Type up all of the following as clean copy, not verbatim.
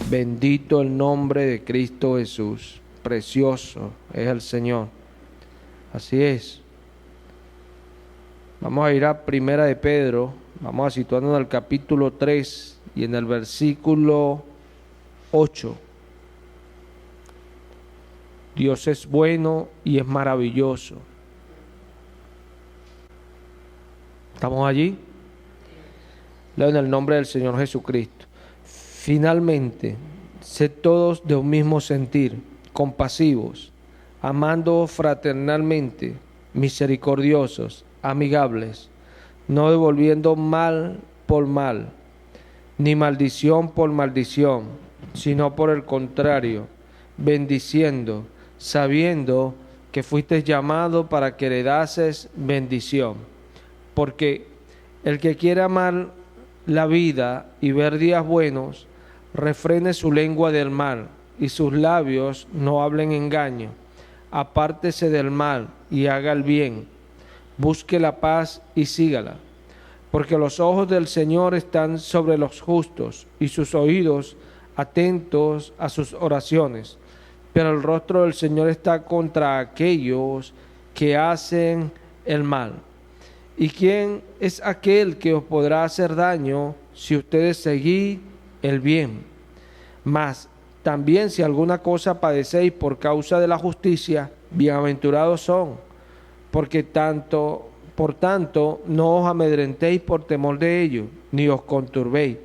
Bendito el nombre de Cristo Jesús. Precioso es el Señor. Así es. Vamos a ir a Primera de Pedro. Vamos a situarnos en el capítulo 3 y en el versículo 8. Dios es bueno y es maravilloso. ¿Estamos allí? Leo en el nombre del Señor Jesucristo. Finalmente, sed todos de un mismo sentir, compasivos, amando fraternalmente, misericordiosos, amigables, no devolviendo mal por mal, ni maldición por maldición, sino por el contrario, bendiciendo, sabiendo que fuisteis llamados para que heredases bendición. Porque el que quiere amar la vida y ver días buenos, refrene su lengua del mal y sus labios no hablen engaño. Apártese del mal y haga el bien. Busque la paz y sígala. Porque los ojos del Señor están sobre los justos y sus oídos atentos a sus oraciones. Pero el rostro del Señor está contra aquellos que hacen el mal. ¿Y quién es aquel que os podrá hacer daño si ustedes seguís el bien? Mas también si alguna cosa padecéis por causa de la justicia, bienaventurados son, porque por tanto no os amedrentéis por temor de ellos, ni os conturbéis,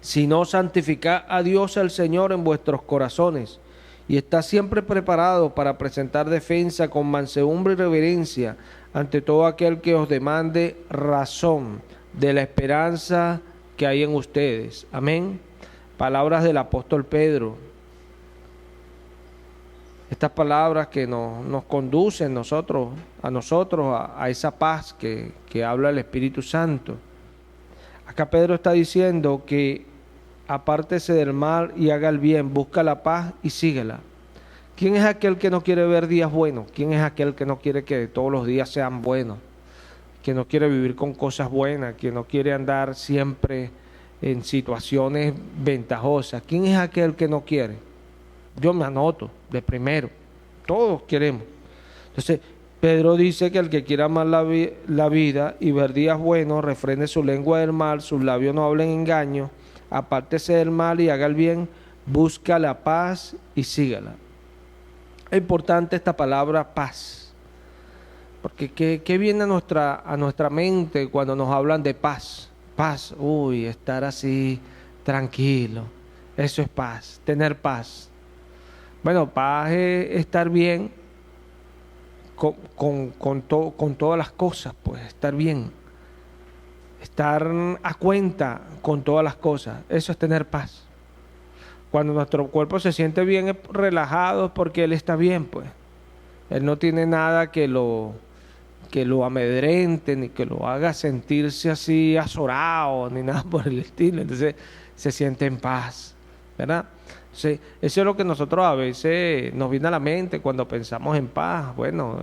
sino santificad a Dios el Señor en vuestros corazones, y está siempre preparado para presentar defensa con mansedumbre y reverencia ante todo aquel que os demande razón de la esperanza que hay en ustedes. Amén. Palabras del apóstol Pedro. Estas palabras que nos conducen a nosotros a esa paz que habla el Espíritu Santo. Acá Pedro está diciendo que apártese del mal y haga el bien, busca la paz y síguela. ¿Quién es aquel que no quiere ver días buenos? ¿Quién es aquel que no quiere que todos los días sean buenos? Que no quiere vivir con cosas buenas, que no quiere andar siempre en situaciones ventajosas. ¿Quién es aquel que no quiere? Yo me anoto de primero. Todos queremos. Entonces, Pedro dice que el que quiera amar la vida y ver días buenos, refrene su lengua del mal, sus labios no hablen engaño, apártese del mal y haga el bien, busca la paz y sígala. Es importante esta palabra paz, porque ¿qué viene a nuestra mente cuando nos hablan de paz? Paz, estar así tranquilo, eso es paz, tener paz. Bueno, paz es estar bien con todas las cosas, pues estar bien, estar a cuenta con todas las cosas, eso es tener paz. Cuando nuestro cuerpo se siente bien, relajado, es porque Él está bien, pues. Él no tiene nada que lo amedrente, ni que lo haga sentirse así azorado, ni nada por el estilo. Entonces, se siente en paz, ¿verdad? Entonces, eso es lo que nosotros a veces nos viene a la mente cuando pensamos en paz. Bueno,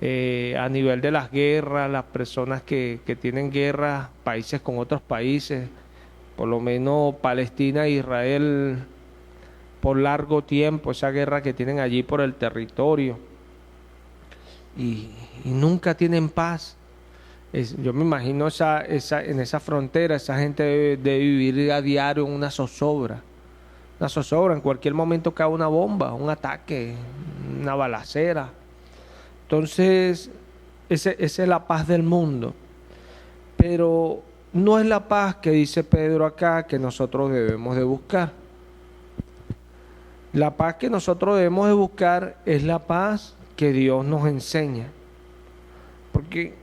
a nivel de las guerras, las personas que tienen guerras, países con otros países, por lo menos Palestina e Israel, por largo tiempo, esa guerra que tienen allí por el territorio, y nunca tienen paz. Yo me imagino en esa frontera, esa gente debe vivir a diario en una zozobra. En cualquier momento cae una bomba, un ataque, una balacera. Entonces, esa es la paz del mundo. Pero no es la paz que dice Pedro acá que nosotros debemos de buscar. La paz que nosotros debemos de buscar es la paz que Dios nos enseña. Porque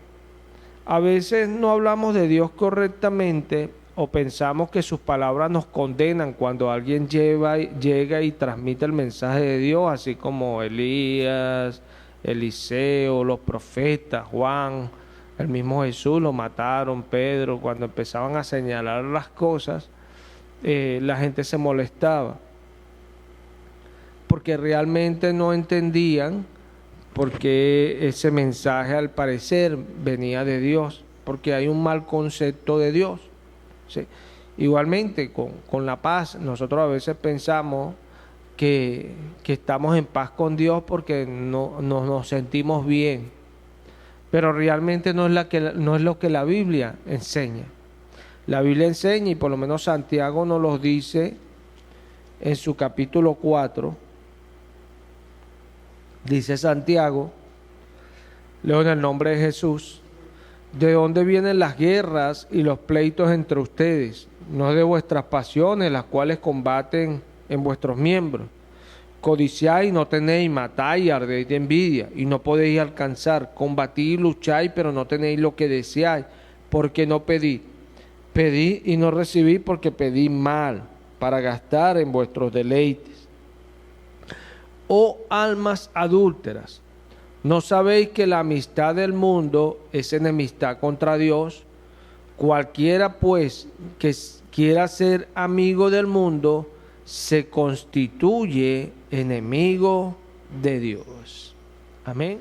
a veces no hablamos de Dios correctamente o pensamos que sus palabras nos condenan cuando alguien llega y transmite el mensaje de Dios, así como Elías, Eliseo, los profetas, Juan. El mismo Jesús lo mataron, Pedro, cuando empezaban a señalar las cosas, la gente se molestaba, porque realmente no entendían por qué ese mensaje al parecer venía de Dios, porque hay un mal concepto de Dios, ¿sí? Igualmente, con la paz, nosotros a veces pensamos que estamos en paz con Dios porque nos sentimos bien, pero realmente no es lo que la Biblia enseña. La Biblia enseña, y por lo menos Santiago nos lo dice en su capítulo 4, dice Santiago, leo en el nombre de Jesús: ¿de dónde vienen las guerras y los pleitos entre ustedes? No es de vuestras pasiones, las cuales combaten en vuestros miembros. Codiciáis, no tenéis; matáis, ardéis de envidia, y no podéis alcanzar. Combatís, lucháis, pero no tenéis lo que deseáis, porque no pedís. Pedís y no recibís, porque pedís mal, para gastar en vuestros deleites. Oh almas adúlteras, ¿no sabéis que la amistad del mundo es enemistad contra Dios? Cualquiera, pues, que quiera ser amigo del mundo, se constituye enemigo de Dios. Amén.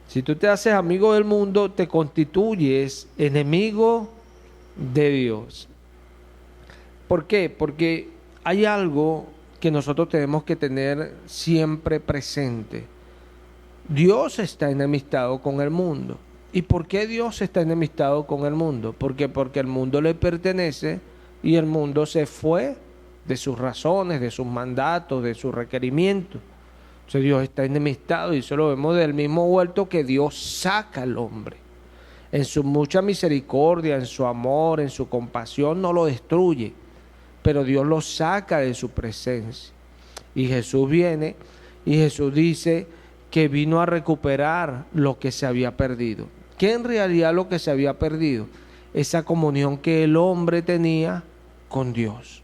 Si tú te haces amigo del mundo, te constituyes enemigo de Dios. ¿Por qué? Porque hay algo que nosotros tenemos que tener siempre presente. Dios está enemistado con el mundo. ¿Y por qué Dios está enemistado con el mundo? Porque el mundo le pertenece y el mundo se fue de sus razones, de sus mandatos, de sus requerimientos. Entonces Dios está enemistado, y eso lo vemos del mismo vuelto que Dios saca al hombre. En su mucha misericordia, en su amor, en su compasión, no lo destruye, pero Dios lo saca de su presencia. Y Jesús viene y Jesús dice que vino a recuperar lo que se había perdido. ¿Qué en realidad lo que se había perdido? Esa comunión que el hombre tenía con Dios.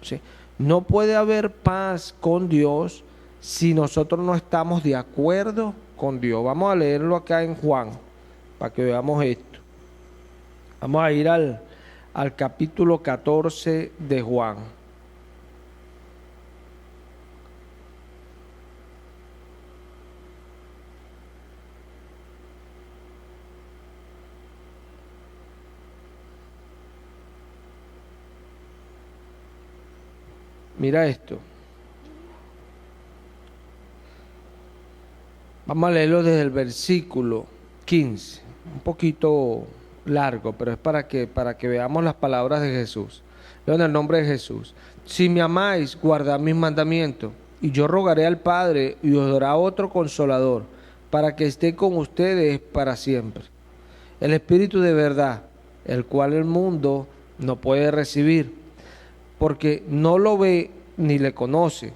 ¿Sí? No puede haber paz con Dios si nosotros no estamos de acuerdo con Dios. Vamos a leerlo acá en Juan, para que veamos esto. Vamos a ir al capítulo 14 de Juan. Mira esto. Vamos a leerlo desde el versículo 15. Un poquito largo, pero es para que veamos las palabras de Jesús. Leo en el nombre de Jesús. Si me amáis, guardad mis mandamientos, y yo rogaré al Padre, y os dará otro consolador, para que esté con ustedes para siempre. El Espíritu de verdad, el cual el mundo no puede recibir, porque no lo ve ni le conoce,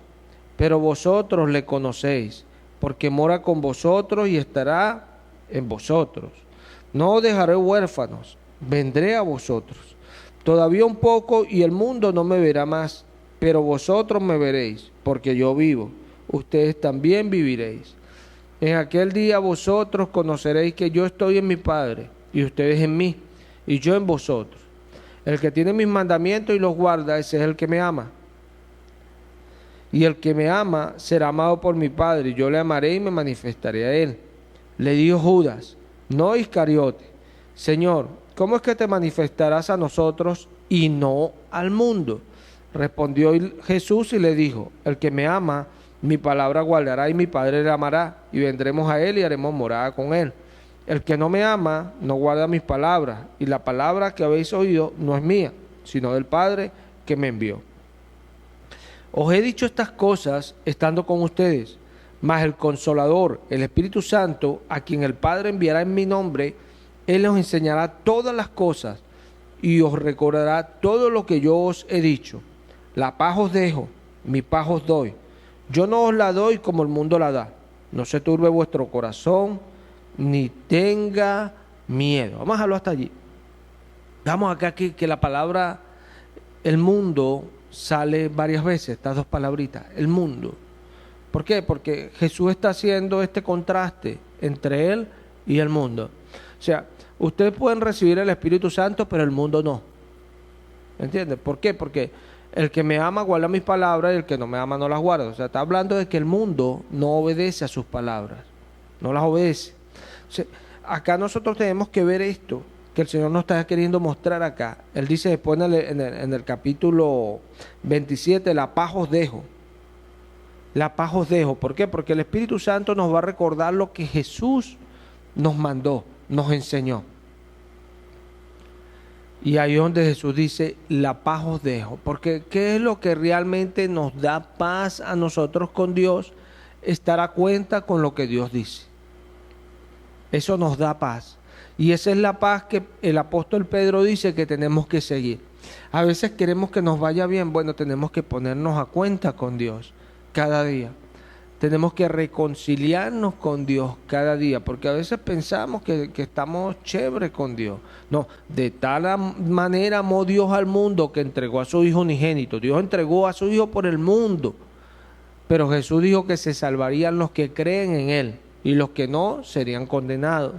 pero vosotros le conocéis, porque mora con vosotros y estará en vosotros. No os dejaré huérfanos, vendré a vosotros. Todavía un poco y el mundo no me verá más, pero vosotros me veréis, porque yo vivo, ustedes también viviréis. En aquel día vosotros conoceréis que yo estoy en mi Padre, y ustedes en mí, y yo en vosotros. El que tiene mis mandamientos y los guarda, ese es el que me ama. Y el que me ama será amado por mi Padre, y yo le amaré y me manifestaré a él. Le dijo Judas, no Iscariote: Señor, ¿cómo es que te manifestarás a nosotros y no al mundo? Respondió Jesús y le dijo, el que me ama, mi palabra guardará, y mi Padre le amará, y vendremos a él y haremos morada con él. El que no me ama, no guarda mis palabras, y la palabra que habéis oído no es mía, sino del Padre que me envió. Os he dicho estas cosas estando con ustedes, mas el Consolador, el Espíritu Santo, a quien el Padre enviará en mi nombre, Él os enseñará todas las cosas y os recordará todo lo que yo os he dicho. La paz os dejo, mi paz os doy. Yo no os la doy como el mundo la da. No se turbe vuestro corazón, ni tenga miedo. Vamos a dejarlo hasta allí. Vamos acá que la palabra el mundo sale varias veces, estas dos palabritas, el mundo. ¿Por qué? Porque Jesús está haciendo este contraste entre Él y el mundo. O sea, ustedes pueden recibir el Espíritu Santo, pero el mundo no. ¿Entiendes? ¿Por qué? Porque el que me ama guarda mis palabras y el que no me ama no las guarda. O sea, está hablando de que el mundo no obedece a sus palabras, no las obedece. O sea, acá nosotros tenemos que ver esto, que el Señor nos está queriendo mostrar acá. Él dice después en el capítulo 27, la paz os dejo. La paz os dejo. ¿Por qué? Porque el Espíritu Santo nos va a recordar lo que Jesús nos mandó, nos enseñó. Y ahí es donde Jesús dice, la paz os dejo. Porque ¿qué es lo que realmente nos da paz a nosotros con Dios? Estar a cuenta con lo que Dios dice. Eso nos da paz. Y esa es la paz que el apóstol Pedro dice que tenemos que seguir. A veces queremos que nos vaya bien. Bueno, tenemos que ponernos a cuenta con Dios cada día. Tenemos que reconciliarnos con Dios cada día, porque a veces pensamos que estamos chévere con Dios. No, de tal manera amó Dios al mundo que entregó a su Hijo unigénito. Dios entregó a su Hijo por el mundo, pero Jesús dijo que se salvarían los que creen en Él, y los que no serían condenados.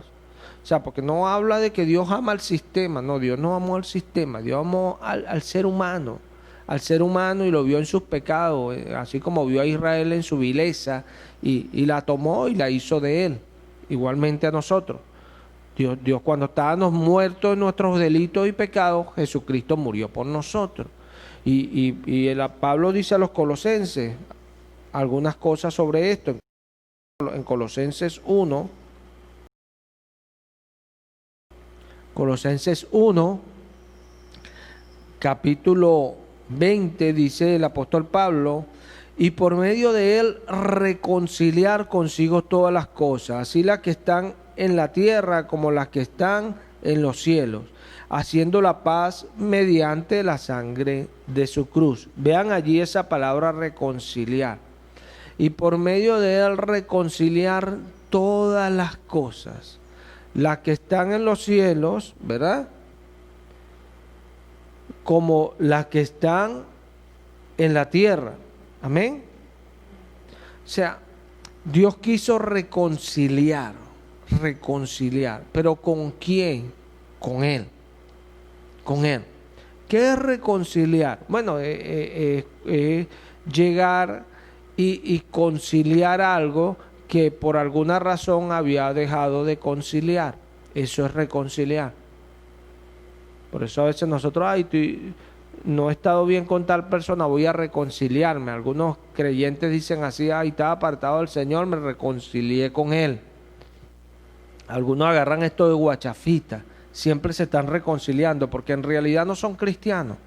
O sea, porque no habla de que Dios ama al sistema, no, Dios no amó al sistema, Dios amó al ser humano. Al ser humano y lo vio en sus pecados, así como vio a Israel en su vileza y la tomó y la hizo de él, igualmente a nosotros. Dios cuando estábamos muertos en nuestros delitos y pecados, Jesucristo murió por nosotros. Y Pablo dice a los colosenses algunas cosas sobre esto. En Colosenses 1, capítulo 20, dice el apóstol Pablo, y por medio de él reconciliar consigo todas las cosas, así las que están en la tierra como las que están en los cielos, haciendo la paz mediante la sangre de su cruz. Vean allí esa palabra reconciliar. Y por medio de él reconciliar todas las cosas, las que están en los cielos, ¿verdad?, como las que están en la tierra. Amén. O sea, Dios quiso reconciliar. ¿Pero con quién? Con Él. Con Él. ¿Qué es reconciliar? Bueno, llegar y conciliar algo que por alguna razón había dejado de conciliar. Eso es reconciliar. Por eso a veces nosotros, no he estado bien con tal persona, voy a reconciliarme. Algunos creyentes dicen así, estaba apartado del Señor, me reconcilié con Él. Algunos agarran esto de guachafita, siempre se están reconciliando, porque en realidad no son cristianos.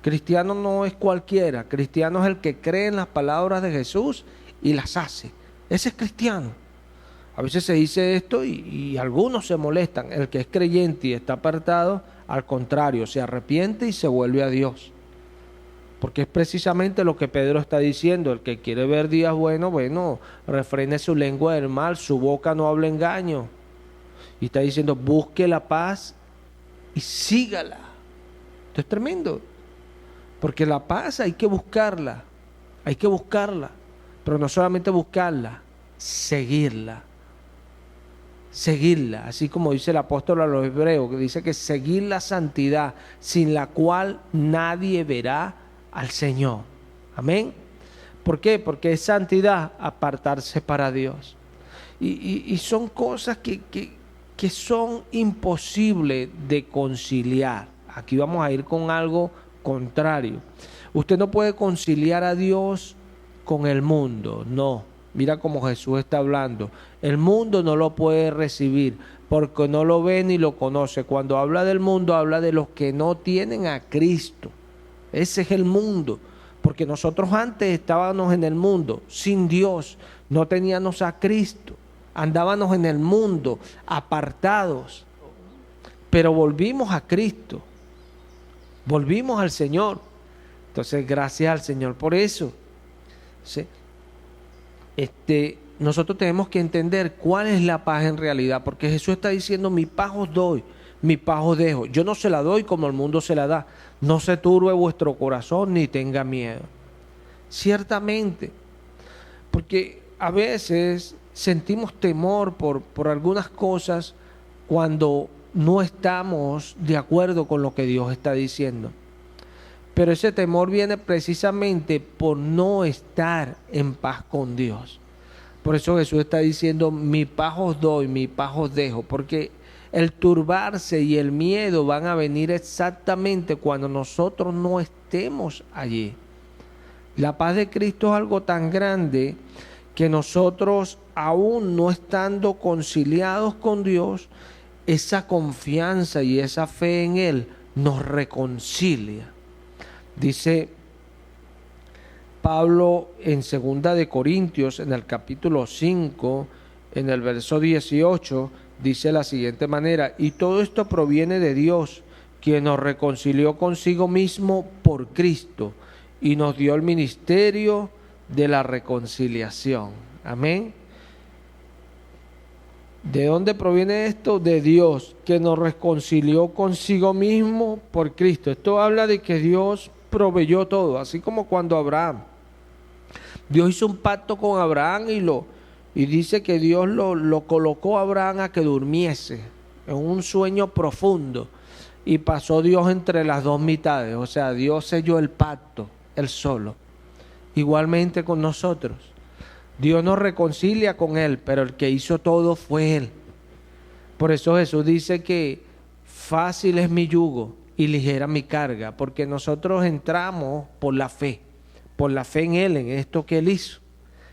Cristiano no es cualquiera, cristiano es el que cree en las palabras de Jesús y las hace. Ese es cristiano. A veces se dice esto y algunos se molestan. El que es creyente y está apartado, al contrario, se arrepiente y se vuelve a Dios. Porque es precisamente lo que Pedro está diciendo. El que quiere ver días buenos, refrene su lengua del mal, su boca no habla engaño. Y está diciendo, busque la paz y sígala. Esto es tremendo. Porque la paz hay que buscarla. Pero no solamente buscarla, seguirla. Así como dice el apóstol a los hebreos, que dice que seguir la santidad, sin la cual nadie verá al Señor. Amén. ¿Por qué? Porque es santidad apartarse para Dios. Y son cosas que son imposibles de conciliar. Aquí vamos a ir con algo contrario. Usted no puede conciliar a Dios con el mundo, no. Mira cómo Jesús está hablando. El mundo no lo puede recibir porque no lo ve ni lo conoce. Cuando habla del mundo, habla de los que no tienen a Cristo. Ese es el mundo. Porque nosotros antes estábamos en el mundo, sin Dios. No teníamos a Cristo. Andábamos en el mundo, apartados. Pero volvimos a Cristo. Volvimos al Señor. Entonces, gracias al Señor por eso. ¿Sí? Nosotros tenemos que entender cuál es la paz en realidad, porque Jesús está diciendo, mi paz os doy, mi paz os dejo. Yo no se la doy como el mundo se la da. No se turbe vuestro corazón ni tenga miedo. Ciertamente, porque a veces sentimos temor por algunas cosas cuando no estamos de acuerdo con lo que Dios está diciendo. Pero ese temor viene precisamente por no estar en paz con Dios. Por eso Jesús está diciendo, mi paz os doy, mi paz os dejo. Porque El turbarse y el miedo van a venir exactamente cuando nosotros no estemos allí. La paz de Cristo es algo tan grande que nosotros, aún no estando conciliados con Dios, esa confianza y esa fe en Él nos reconcilia. Dice Pablo en 2 de Corintios, en el capítulo 5, en el verso 18, dice de la siguiente manera: y todo esto proviene de Dios, quien nos reconcilió consigo mismo por Cristo y nos dio el ministerio de la reconciliación. Amén. ¿De dónde proviene esto? De Dios, que nos reconcilió consigo mismo por Cristo. Esto habla de que Dios proveyó todo, así como cuando Abraham, Dios hizo un pacto con Abraham y dice que Dios lo colocó a Abraham a que durmiese en un sueño profundo, y pasó Dios entre las dos mitades, o sea, Dios selló el pacto, Él solo. Igualmente con nosotros, Dios nos reconcilia con Él, pero el que hizo todo fue Él. Por eso Jesús dice que fácil es mi yugo y ligera mi carga, porque nosotros entramos por la fe en Él, en esto que Él hizo.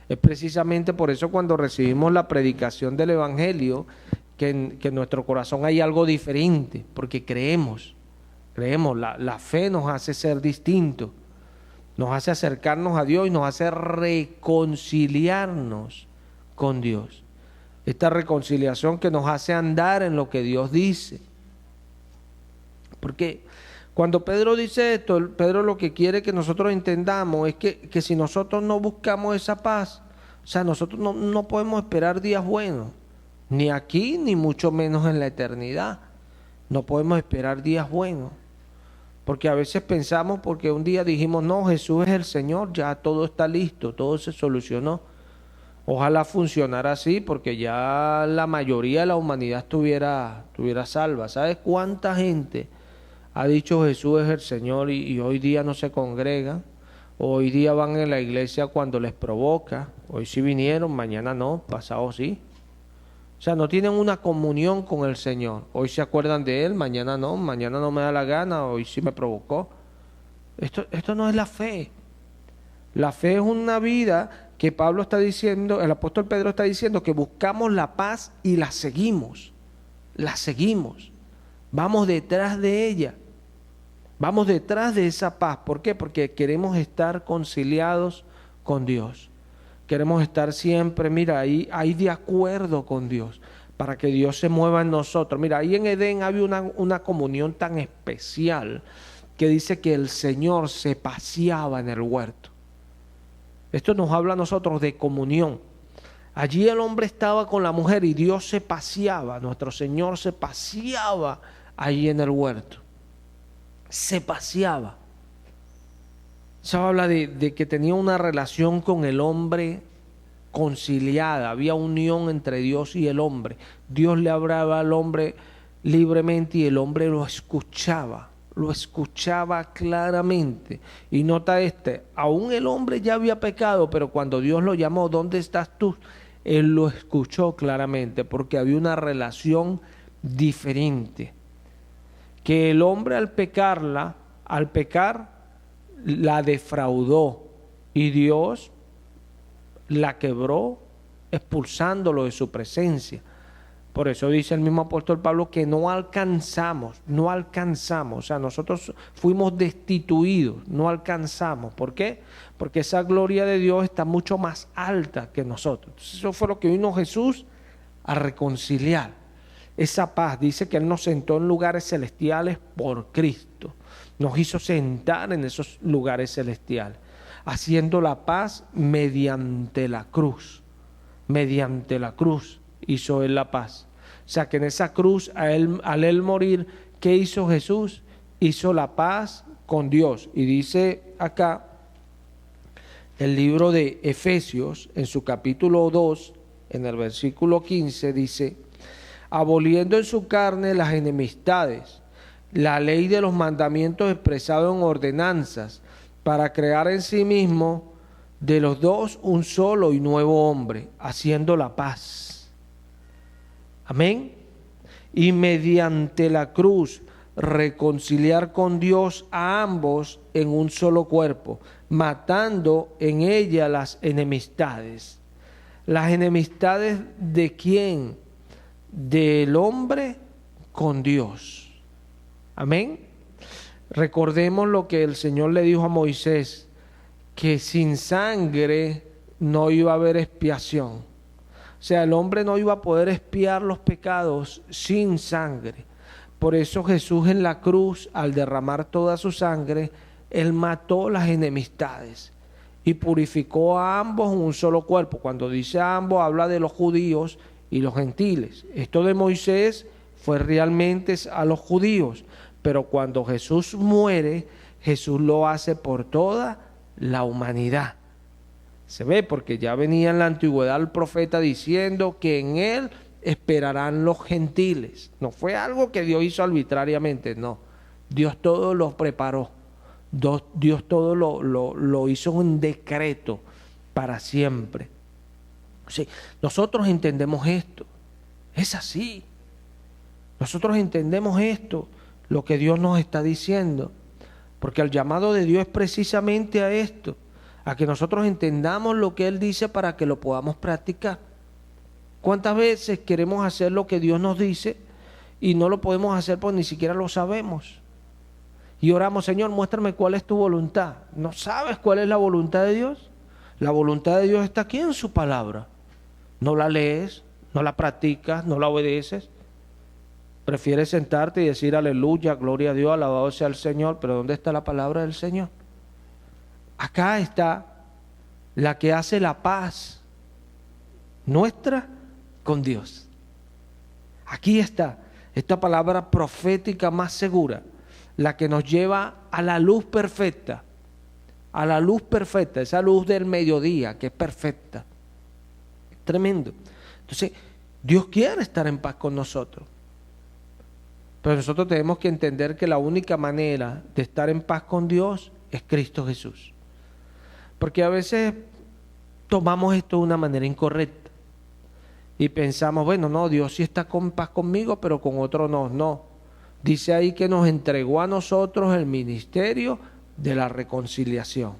Es precisamente por eso cuando recibimos la predicación del Evangelio, que en nuestro corazón hay algo diferente, porque creemos, la fe nos hace ser distintos, nos hace acercarnos a Dios y nos hace reconciliarnos con Dios. Esta reconciliación que nos hace andar en lo que Dios dice. Porque cuando Pedro dice esto, Pedro lo que quiere que nosotros entendamos es que si nosotros no buscamos esa paz, o sea, nosotros no podemos esperar días buenos, ni aquí, ni mucho menos en la eternidad. No podemos esperar días buenos. Porque a veces pensamos, porque un día dijimos, no, Jesús es el Señor, ya todo está listo, todo se solucionó. Ojalá funcionara así, porque ya la mayoría de la humanidad estuviera salva. ¿Sabes cuánta gente ha dicho Jesús es el Señor y hoy día no se congregan? Hoy día van en la iglesia cuando les provoca. Hoy sí vinieron, mañana no, pasado sí. O sea, no tienen una comunión con el Señor. Hoy se acuerdan de Él, mañana no me da la gana, hoy sí me provocó. Esto no es la fe. La fe es una vida que Pablo está diciendo, el apóstol Pedro está diciendo que buscamos la paz y la seguimos. Vamos detrás de ella. Vamos detrás de esa paz. ¿Por qué? Porque queremos estar conciliados con Dios. Queremos estar siempre, mira, ahí de acuerdo con Dios, para que Dios se mueva en nosotros. Mira, ahí en Edén había una comunión tan especial que dice que el Señor se paseaba en el huerto. Esto nos habla a nosotros de comunión. Allí el hombre estaba con la mujer y Dios se paseaba, nuestro Señor se paseaba ahí en el huerto. Se paseaba. Eso habla de que tenía una relación con el hombre conciliada, había unión entre Dios y el hombre. Dios le hablaba al hombre libremente y el hombre lo escuchaba claramente. Y nota aún el hombre ya había pecado, pero cuando Dios lo llamó, ¿dónde estás tú? Él lo escuchó claramente, porque había una relación diferente. Que el hombre al pecar, la defraudó y Dios la quebró expulsándolo de su presencia. Por eso dice el mismo apóstol Pablo que no alcanzamos, o sea, nosotros fuimos destituidos, no alcanzamos. ¿Por qué? Porque esa gloria de Dios está mucho más alta que nosotros. Entonces, eso fue lo que vino Jesús a reconciliar. Esa paz, dice que Él nos sentó en lugares celestiales por Cristo. Nos hizo sentar en esos lugares celestiales, haciendo la paz mediante la cruz. Mediante la cruz hizo Él la paz. O sea que en esa cruz, al Él morir, ¿qué hizo Jesús? Hizo la paz con Dios. Y dice acá el libro de Efesios, en su capítulo 2, en el versículo 15, dice: aboliendo en su carne las enemistades, la ley de los mandamientos expresados en ordenanzas, para crear en sí mismo de los dos un solo y nuevo hombre, haciendo la paz. Amén. y mediante la cruz reconciliar con Dios a ambos en un solo cuerpo, matando en ella las enemistades. ¿Las enemistades de quién? Del hombre con Dios. Amén. Recordemos lo que el Señor le dijo a Moisés, que sin sangre no iba a haber expiación. O sea, el hombre no iba a poder expiar los pecados sin sangre. Por eso Jesús en la cruz, al derramar toda su sangre, Él mató las enemistades y purificó a ambos en un solo cuerpo. Cuando dice a ambos, habla de los judíos y los gentiles. Esto de Moisés fue realmente a los judíos, pero cuando Jesús muere, Jesús lo hace por toda la humanidad. Se ve, porque ya venía en la antigüedad el profeta diciendo que en él esperarán los gentiles. No fue algo que Dios hizo arbitrariamente, no. Dios todo lo preparó. Dios todo lo hizo un decreto para siempre. Sí, nosotros entendemos esto. Es así. Nosotros entendemos esto, lo que Dios nos está diciendo. Porque el llamado de Dios es precisamente a esto, a que nosotros entendamos lo que Él dice para que lo podamos practicar. ¿Cuántas veces queremos hacer lo que Dios nos dice y no lo podemos hacer porque ni siquiera lo sabemos? Y oramos, Señor, muéstrame cuál es tu voluntad. ¿No sabes cuál es la voluntad de Dios? La voluntad de Dios está aquí en su palabra. No la lees, no la practicas, no la obedeces. Prefieres sentarte y decir aleluya, gloria a Dios, alabado sea el Señor, pero ¿dónde está la palabra del Señor? Acá está la que hace la paz nuestra con Dios. Aquí está esta palabra profética más segura, la que nos lleva a la luz perfecta, esa luz del mediodía que es perfecta. Tremendo. Entonces, Dios quiere estar en paz con nosotros. Pero nosotros tenemos que entender que la única manera de estar en paz con Dios es Cristo Jesús. Porque a veces tomamos esto de una manera incorrecta y pensamos, bueno, no, Dios sí está en paz conmigo, pero con otro no. No. Dice ahí que nos entregó a nosotros el ministerio de la reconciliación.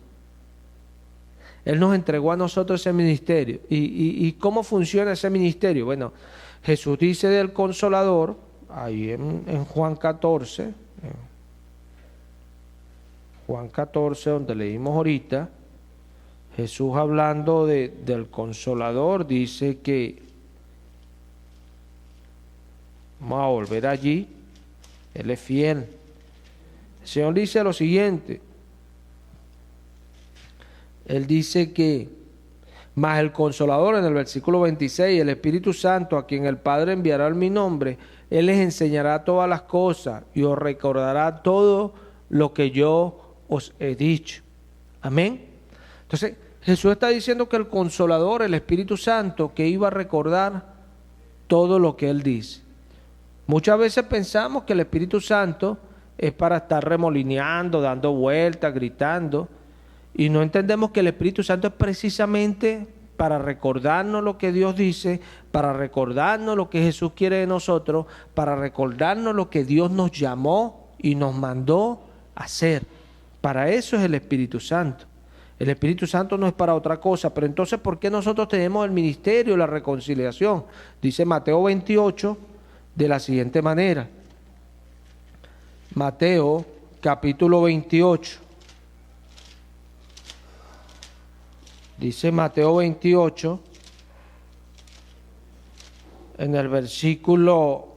Él nos entregó a nosotros ese ministerio. ¿Y cómo funciona ese ministerio? Bueno, Jesús dice del Consolador, ahí en Juan 14, donde leímos ahorita, Jesús hablando del Consolador, dice que, vamos a volver allí, Él es fiel. El Señor dice lo siguiente, Él dice que, mas el Consolador, en el versículo 26, el Espíritu Santo, a quien el Padre enviará en mi nombre, Él les enseñará todas las cosas y os recordará todo lo que yo os he dicho. Amén. Entonces, Jesús está diciendo que el Consolador, el Espíritu Santo, que iba a recordar todo lo que Él dice. Muchas veces pensamos que el Espíritu Santo es para estar remolineando, dando vueltas, gritando, y no entendemos que el Espíritu Santo es precisamente para recordarnos lo que Dios dice, para recordarnos lo que Jesús quiere de nosotros, para recordarnos lo que Dios nos llamó y nos mandó a hacer. Para eso es el Espíritu Santo. El Espíritu Santo no es para otra cosa. Pero entonces, ¿por qué nosotros tenemos el ministerio de la reconciliación? Dice Mateo 28 de la siguiente manera. Mateo capítulo 28. Dice Mateo 28, en el versículo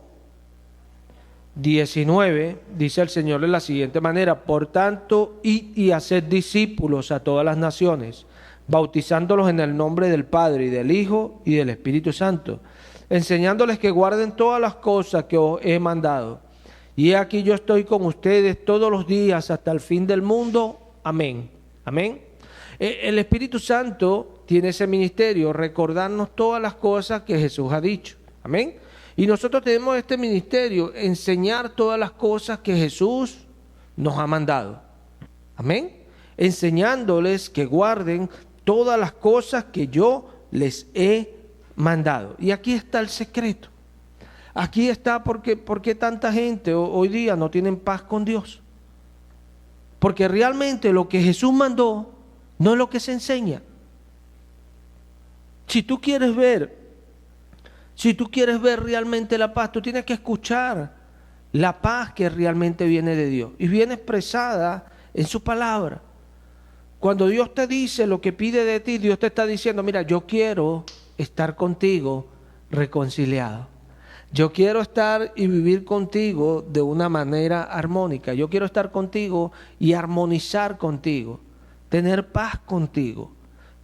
19, dice el Señor de la siguiente manera: por tanto, id y haced discípulos a todas las naciones, bautizándolos en el nombre del Padre y del Hijo y del Espíritu Santo, enseñándoles que guarden todas las cosas que os he mandado. Y he aquí yo estoy con ustedes todos los días hasta el fin del mundo. Amén. Amén. El Espíritu Santo tiene ese ministerio, recordarnos todas las cosas que Jesús ha dicho. Amén. Y nosotros tenemos este ministerio, enseñar todas las cosas que Jesús nos ha mandado. Amén. Enseñándoles que guarden todas las cosas que yo les he mandado. Y aquí está el secreto. Aquí está ¿por qué tanta gente hoy día no tienen paz con Dios? Porque realmente lo que Jesús mandó no es lo que se enseña. Si tú quieres ver realmente la paz, tú tienes que escuchar la paz que realmente viene de Dios y viene expresada en su palabra. Cuando Dios te dice lo que pide de ti, Dios te está diciendo, mira, yo quiero estar contigo reconciliado. Yo quiero estar y vivir contigo de una manera armónica. Yo quiero estar contigo y armonizar contigo, tener paz contigo.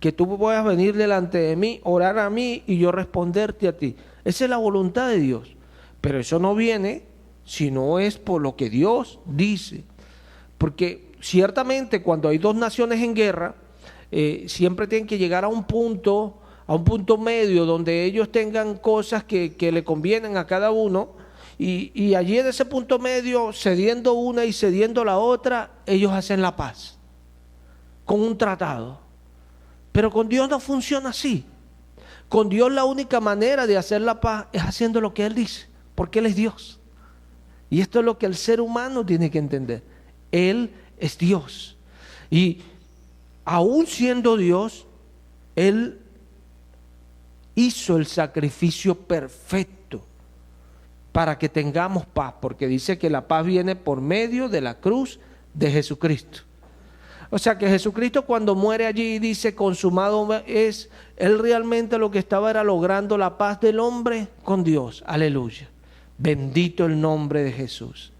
Que tú puedas venir delante de mí, orar a mí y yo responderte a ti. Esa es la voluntad de Dios. Pero eso no viene si no es por lo que Dios dice. Porque ciertamente cuando hay dos naciones en guerra, siempre tienen que llegar a un punto medio donde ellos tengan cosas que le convienen a cada uno. Y allí en ese punto medio, cediendo una y cediendo la otra, ellos hacen la paz con un tratado. Pero con Dios no funciona así. Con Dios la única manera de hacer la paz es haciendo lo que Él dice, porque Él es Dios. Y esto es lo que el ser humano tiene que entender. Él es Dios. Y aún siendo Dios, Él hizo el sacrificio perfecto para que tengamos paz, porque dice que la paz viene por medio de la cruz de Jesucristo. O sea que Jesucristo cuando muere allí dice consumado es, Él realmente lo que estaba era logrando la paz del hombre con Dios. Aleluya. Bendito el nombre de Jesús.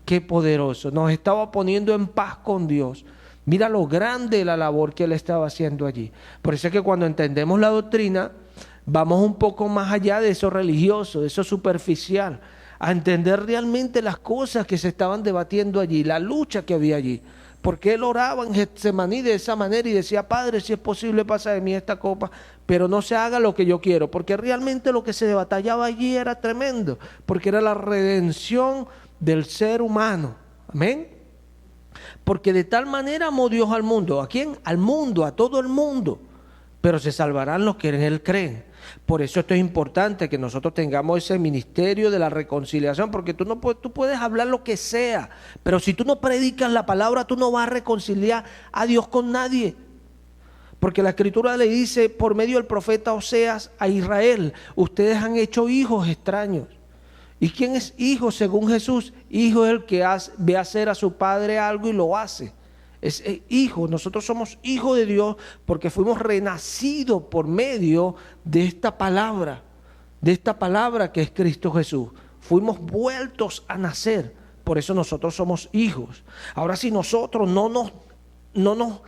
Qué poderoso. Nos estaba poniendo en paz con Dios. Mira lo grande de la labor que Él estaba haciendo allí. Por eso es que cuando entendemos la doctrina, vamos un poco más allá de eso religioso, de eso superficial, a entender realmente las cosas que se estaban debatiendo allí, la lucha que había allí. Porque Él oraba en Getsemaní de esa manera y decía, Padre, si es posible pasa de mí esta copa, pero no se haga lo que yo quiero. Porque realmente lo que se batallaba allí era tremendo, porque era la redención del ser humano. Amén. Porque de tal manera amó Dios al mundo. ¿A quién? Al mundo, a todo el mundo. Pero se salvarán los que en Él creen. Por eso esto es importante, que nosotros tengamos ese ministerio de la reconciliación, porque tú puedes hablar lo que sea, pero si tú no predicas la palabra, tú no vas a reconciliar a Dios con nadie. Porque la Escritura le dice por medio del profeta Oseas a Israel, ustedes han hecho hijos extraños. ¿Y quién es hijo según Jesús? Hijo es el que ve hacer a su padre algo y lo hace. Es hijo, nosotros somos hijos de Dios porque fuimos renacidos por medio de esta palabra que es Cristo Jesús. Fuimos vueltos a nacer, por eso nosotros somos hijos. Ahora si nosotros no nos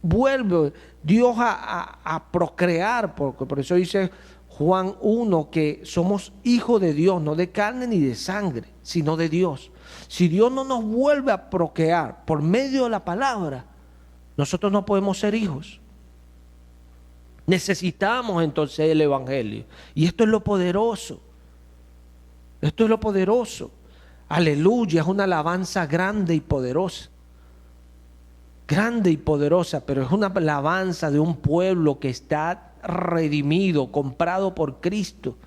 vuelve Dios a procrear, porque por eso dice Juan 1 que somos hijos de Dios, no de carne ni de sangre, sino de Dios. Si Dios no nos vuelve a procrear por medio de la palabra, nosotros no podemos ser hijos. Necesitamos entonces el Evangelio. Y esto es lo poderoso. Esto es lo poderoso. Aleluya, es una alabanza grande y poderosa. Grande y poderosa, pero es una alabanza de un pueblo que está redimido, comprado por Cristo.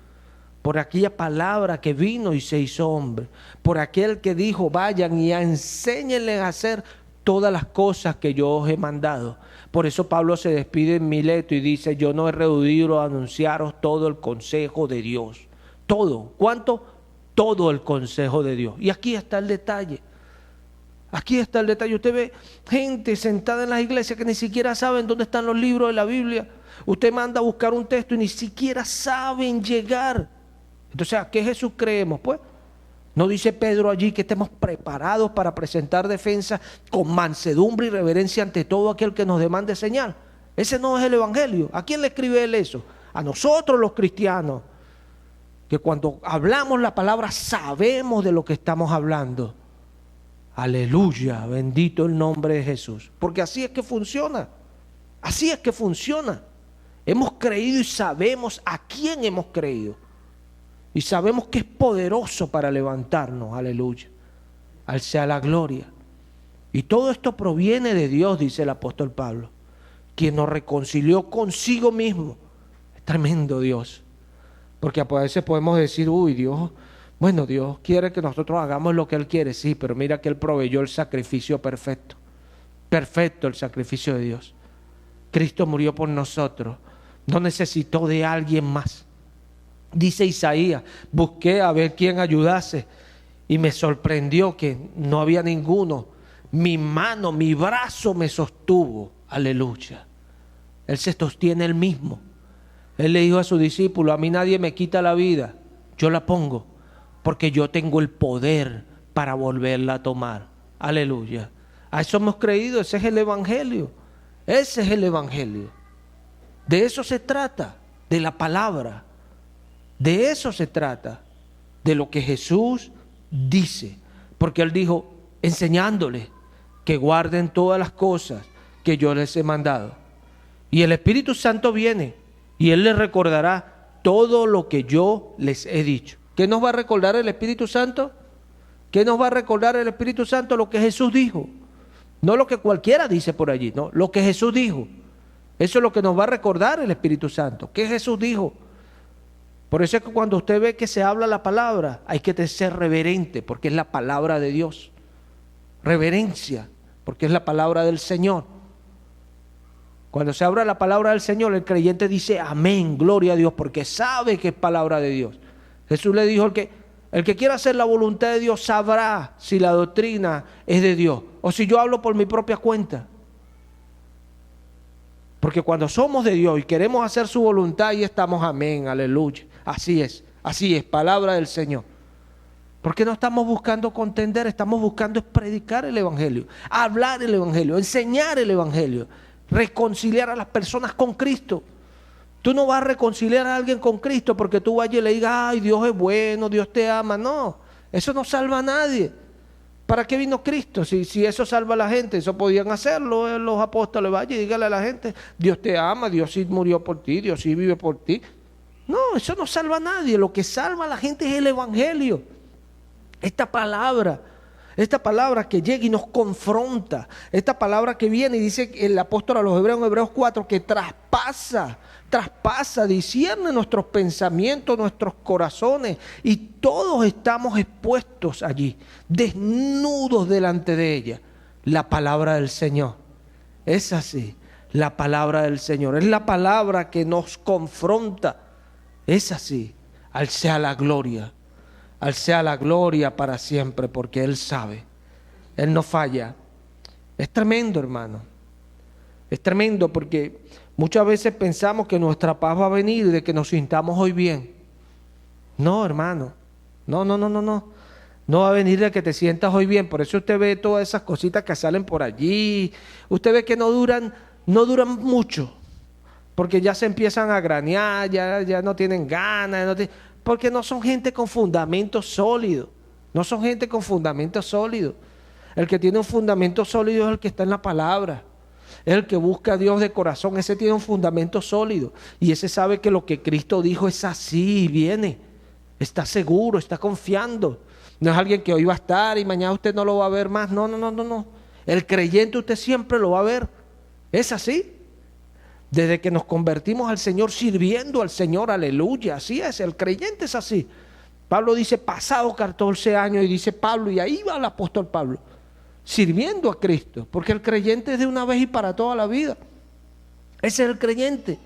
Por aquella palabra que vino y se hizo hombre, por aquel que dijo, vayan y enséñenles a hacer todas las cosas que yo os he mandado. Por eso Pablo se despide en Mileto y dice, yo no he rehuido a anunciaros todo el consejo de Dios. Todo, ¿cuánto? Todo el consejo de Dios. Y aquí está el detalle. Aquí está el detalle. Usted ve gente sentada en las iglesias que ni siquiera saben dónde están los libros de la Biblia. Usted manda a buscar un texto y ni siquiera saben llegar. Entonces, ¿a qué Jesús creemos? Pues, ¿no dice Pedro allí que estemos preparados para presentar defensa con mansedumbre y reverencia ante todo aquel que nos demande señal? Ese no es el Evangelio. ¿A quién le escribe él eso? A nosotros los cristianos, que cuando hablamos la palabra sabemos de lo que estamos hablando. Aleluya, bendito el nombre de Jesús. Porque así es que funciona. Así es que funciona. Hemos creído y sabemos a quién hemos creído. Y sabemos que es poderoso para levantarnos, aleluya. Al sea la gloria. Y todo esto proviene de Dios, dice el apóstol Pablo, quien nos reconcilió consigo mismo. Es tremendo Dios. Porque a veces podemos decir, uy, Dios, bueno, Dios quiere que nosotros hagamos lo que Él quiere, sí, pero mira que Él proveyó el sacrificio perfecto. Perfecto el sacrificio de Dios. Cristo murió por nosotros, no necesitó de alguien más. Dice Isaías, busqué a ver quién ayudase y me sorprendió que no había ninguno. Mi mano, mi brazo me sostuvo. Aleluya. Él se sostiene él mismo. Él le dijo a sus discípulos, a mí nadie me quita la vida, yo la pongo, porque yo tengo el poder para volverla a tomar. Aleluya. A eso hemos creído, ese es el Evangelio. Ese es el Evangelio. De eso se trata, de la palabra. De eso se trata, de lo que Jesús dice. Porque Él dijo, enseñándoles que guarden todas las cosas que yo les he mandado. Y el Espíritu Santo viene y Él les recordará todo lo que yo les he dicho. ¿Qué nos va a recordar el Espíritu Santo? ¿Qué nos va a recordar el Espíritu Santo? Lo que Jesús dijo. No lo que cualquiera dice por allí, no, lo que Jesús dijo. Eso es lo que nos va a recordar el Espíritu Santo. ¿Qué Jesús dijo? Por eso es que cuando usted ve que se habla la palabra, hay que ser reverente, porque es la palabra de Dios. Reverencia, porque es la palabra del Señor. Cuando se habla la palabra del Señor, el creyente dice amén, gloria a Dios, porque sabe que es palabra de Dios. Jesús le dijo, el que quiera hacer la voluntad de Dios sabrá si la doctrina es de Dios o si yo hablo por mi propia cuenta. Porque cuando somos de Dios y queremos hacer su voluntad, ahí estamos, amén, aleluya. Así es, palabra del Señor. Porque no estamos buscando contender, estamos buscando predicar el Evangelio, hablar el Evangelio, enseñar el Evangelio, reconciliar a las personas con Cristo. Tú no vas a reconciliar a alguien con Cristo porque tú vayas y le digas, ay, Dios es bueno, Dios te ama. No, eso no salva a nadie. ¿Para qué vino Cristo? Si eso salva a la gente, eso podían hacerlo los apóstoles. Vaya y dígale a la gente, Dios te ama, Dios sí murió por ti, Dios sí vive por ti. No, eso no salva a nadie. Lo que salva a la gente es el Evangelio. Esta palabra que llega y nos confronta, esta palabra que viene y dice el apóstol a los hebreos en Hebreos 4, que traspasa, discierne nuestros pensamientos, nuestros corazones, y todos estamos expuestos allí, desnudos delante de ella. La palabra del Señor es así, la palabra del Señor es la palabra que nos confronta, es así. Al sea la gloria para siempre, porque Él sabe, Él no falla. Es tremendo, hermano, es tremendo, porque muchas veces pensamos que nuestra paz va a venir de que nos sintamos hoy bien. No, hermano, no va a venir de que te sientas hoy bien. Por eso usted ve todas esas cositas que salen por allí, usted ve que no duran mucho, porque ya se empiezan a granear, ya no tienen ganas, porque no son gente con fundamento sólido. No son gente con fundamento sólido. El que tiene un fundamento sólido es el que está en la palabra. Es el que busca a Dios de corazón. Ese tiene un fundamento sólido. Y ese sabe que lo que Cristo dijo es así y viene. Está seguro, está confiando. No es alguien que hoy va a estar y mañana usted no lo va a ver más. No. El creyente usted siempre lo va a ver. Es así. Desde que nos convertimos al Señor, sirviendo al Señor, aleluya, así es, el creyente es así. Pablo dice, pasado 14 años, y dice Pablo, y ahí va el apóstol Pablo, sirviendo a Cristo, porque el creyente es de una vez y para toda la vida. Ese es el creyente,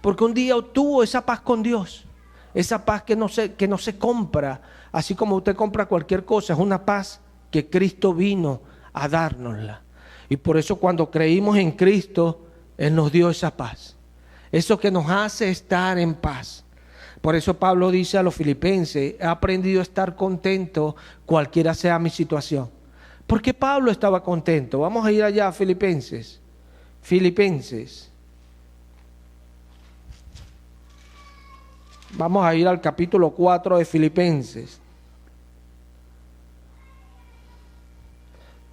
porque un día obtuvo esa paz con Dios, esa paz que no se compra, así como usted compra cualquier cosa, es una paz que Cristo vino a dárnosla. Y por eso cuando creímos en Cristo, Él nos dio esa paz, eso que nos hace estar en paz. Por eso Pablo dice a los filipenses, he aprendido a estar contento cualquiera sea mi situación. ¿Por qué Pablo estaba contento? Vamos a ir allá a Filipenses. Vamos a ir al capítulo 4 de Filipenses.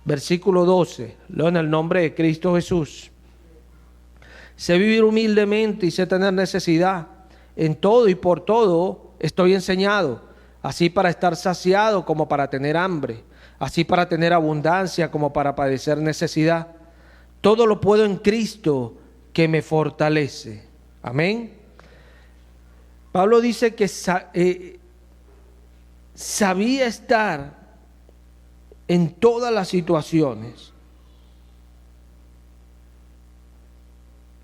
Versículo 12. Leo en el nombre de Cristo Jesús. Sé vivir humildemente y sé tener necesidad. En todo y por todo estoy enseñado, así para estar saciado como para tener hambre, así para tener abundancia como para padecer necesidad. Todo lo puedo en Cristo que me fortalece. Amén. Pablo dice que sabía estar en todas las situaciones.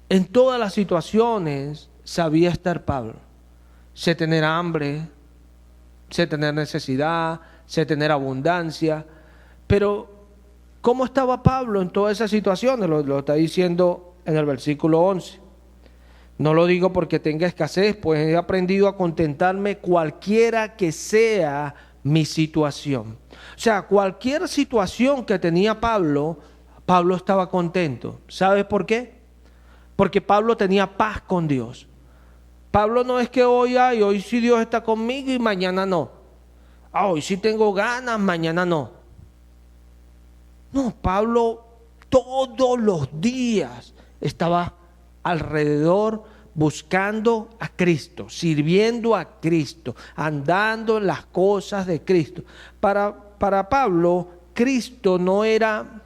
En todas las situaciones sabía estar Pablo. Sé tener hambre, sé tener necesidad, sé tener abundancia. Pero, ¿cómo estaba Pablo en todas esas situaciones? Lo está diciendo en el versículo 11. No lo digo porque tenga escasez, pues he aprendido a contentarme cualquiera que sea mi situación. O sea, cualquier situación que tenía Pablo, Pablo estaba contento. ¿Sabes por qué? Porque Pablo tenía paz con Dios. Pablo no es que hoy sí Dios está conmigo y mañana no. Hoy sí tengo ganas, mañana no. No, Pablo todos los días estaba alrededor buscando a Cristo, sirviendo a Cristo, andando en las cosas de Cristo. Para Pablo, Cristo no era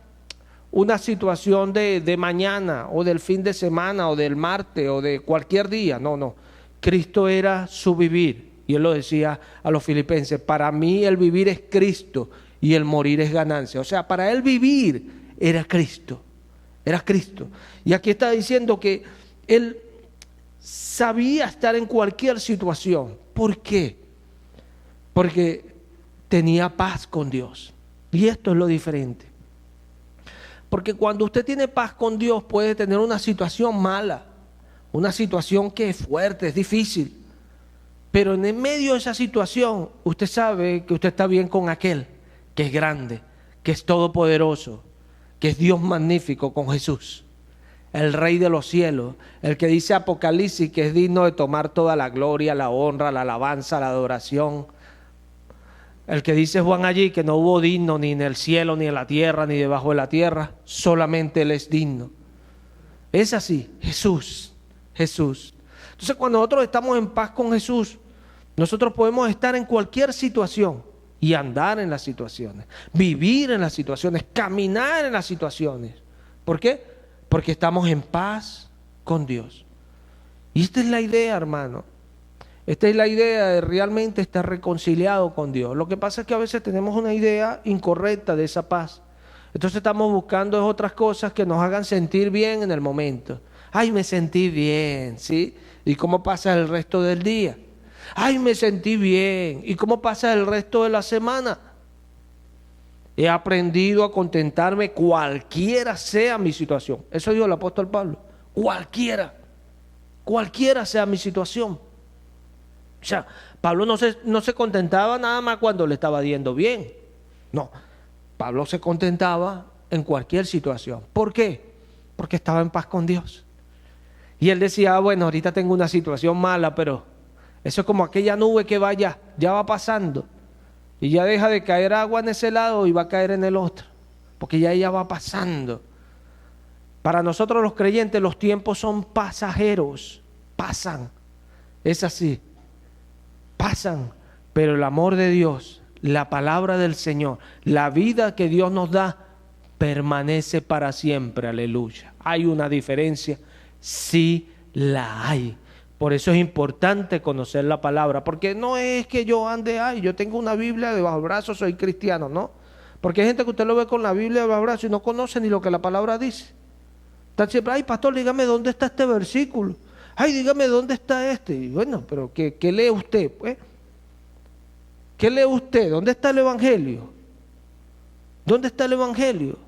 una situación de mañana o del fin de semana o del martes o de cualquier día. No. Cristo era su vivir. Y él lo decía a los filipenses: para mí el vivir es Cristo y el morir es ganancia. O sea, para él vivir era Cristo. Era Cristo. Y aquí está diciendo que él sabía estar en cualquier situación. ¿Por qué? Porque tenía paz con Dios. Y esto es lo diferente. Porque cuando usted tiene paz con Dios puede tener una situación mala, una situación que es fuerte, es difícil. Pero en el medio de esa situación usted sabe que usted está bien con aquel que es grande, que es todopoderoso, que es Dios magnífico, con Jesús, el Rey de los cielos, el que dice Apocalipsis que es digno de tomar toda la gloria, la honra, la alabanza, la adoración. El que dice Juan allí que no hubo digno ni en el cielo, ni en la tierra, ni debajo de la tierra, solamente Él es digno. Es así, Jesús. Entonces, cuando nosotros estamos en paz con Jesús, nosotros podemos estar en cualquier situación y andar en las situaciones, vivir en las situaciones, caminar en las situaciones. ¿Por qué? Porque estamos en paz con Dios. Y esta es la idea, hermano. Esta es la idea de realmente estar reconciliado con Dios. Lo que pasa es que a veces tenemos una idea incorrecta de esa paz. Entonces estamos buscando otras cosas que nos hagan sentir bien en el momento. Ay, me sentí bien, ¿sí? ¿Y cómo pasa el resto del día? Ay, me sentí bien. ¿Y cómo pasa el resto de la semana? He aprendido a contentarme cualquiera sea mi situación. Eso dijo el apóstol Pablo. Cualquiera sea mi situación. O sea, Pablo no se contentaba nada más cuando le estaba yendo bien. No, Pablo se contentaba en cualquier situación. ¿Por qué? Porque estaba en paz con Dios. Y él decía, bueno, ahorita tengo una situación mala, pero eso es como aquella nube que ya va pasando. Y ya deja de caer agua en ese lado y va a caer en el otro. Porque ya va pasando. Para nosotros los creyentes los tiempos son pasajeros. Pasan. Es así. Pasan. Pero el amor de Dios, la palabra del Señor, la vida que Dios nos da, permanece para siempre. Aleluya. ¿Hay una diferencia? Sí la hay. Por eso es importante conocer la palabra, porque no es que yo ande, yo tengo una Biblia debajo del brazo, soy cristiano, no. Porque hay gente que usted lo ve con la Biblia debajo del brazo y no conoce ni lo que la palabra dice. Están siempre, ay pastor, dígame dónde está este versículo. Ay, dígame dónde está este. Y bueno, pero ¿qué lee usted? Pues, ¿qué lee usted? ¿Dónde está el Evangelio? ¿Dónde está el Evangelio?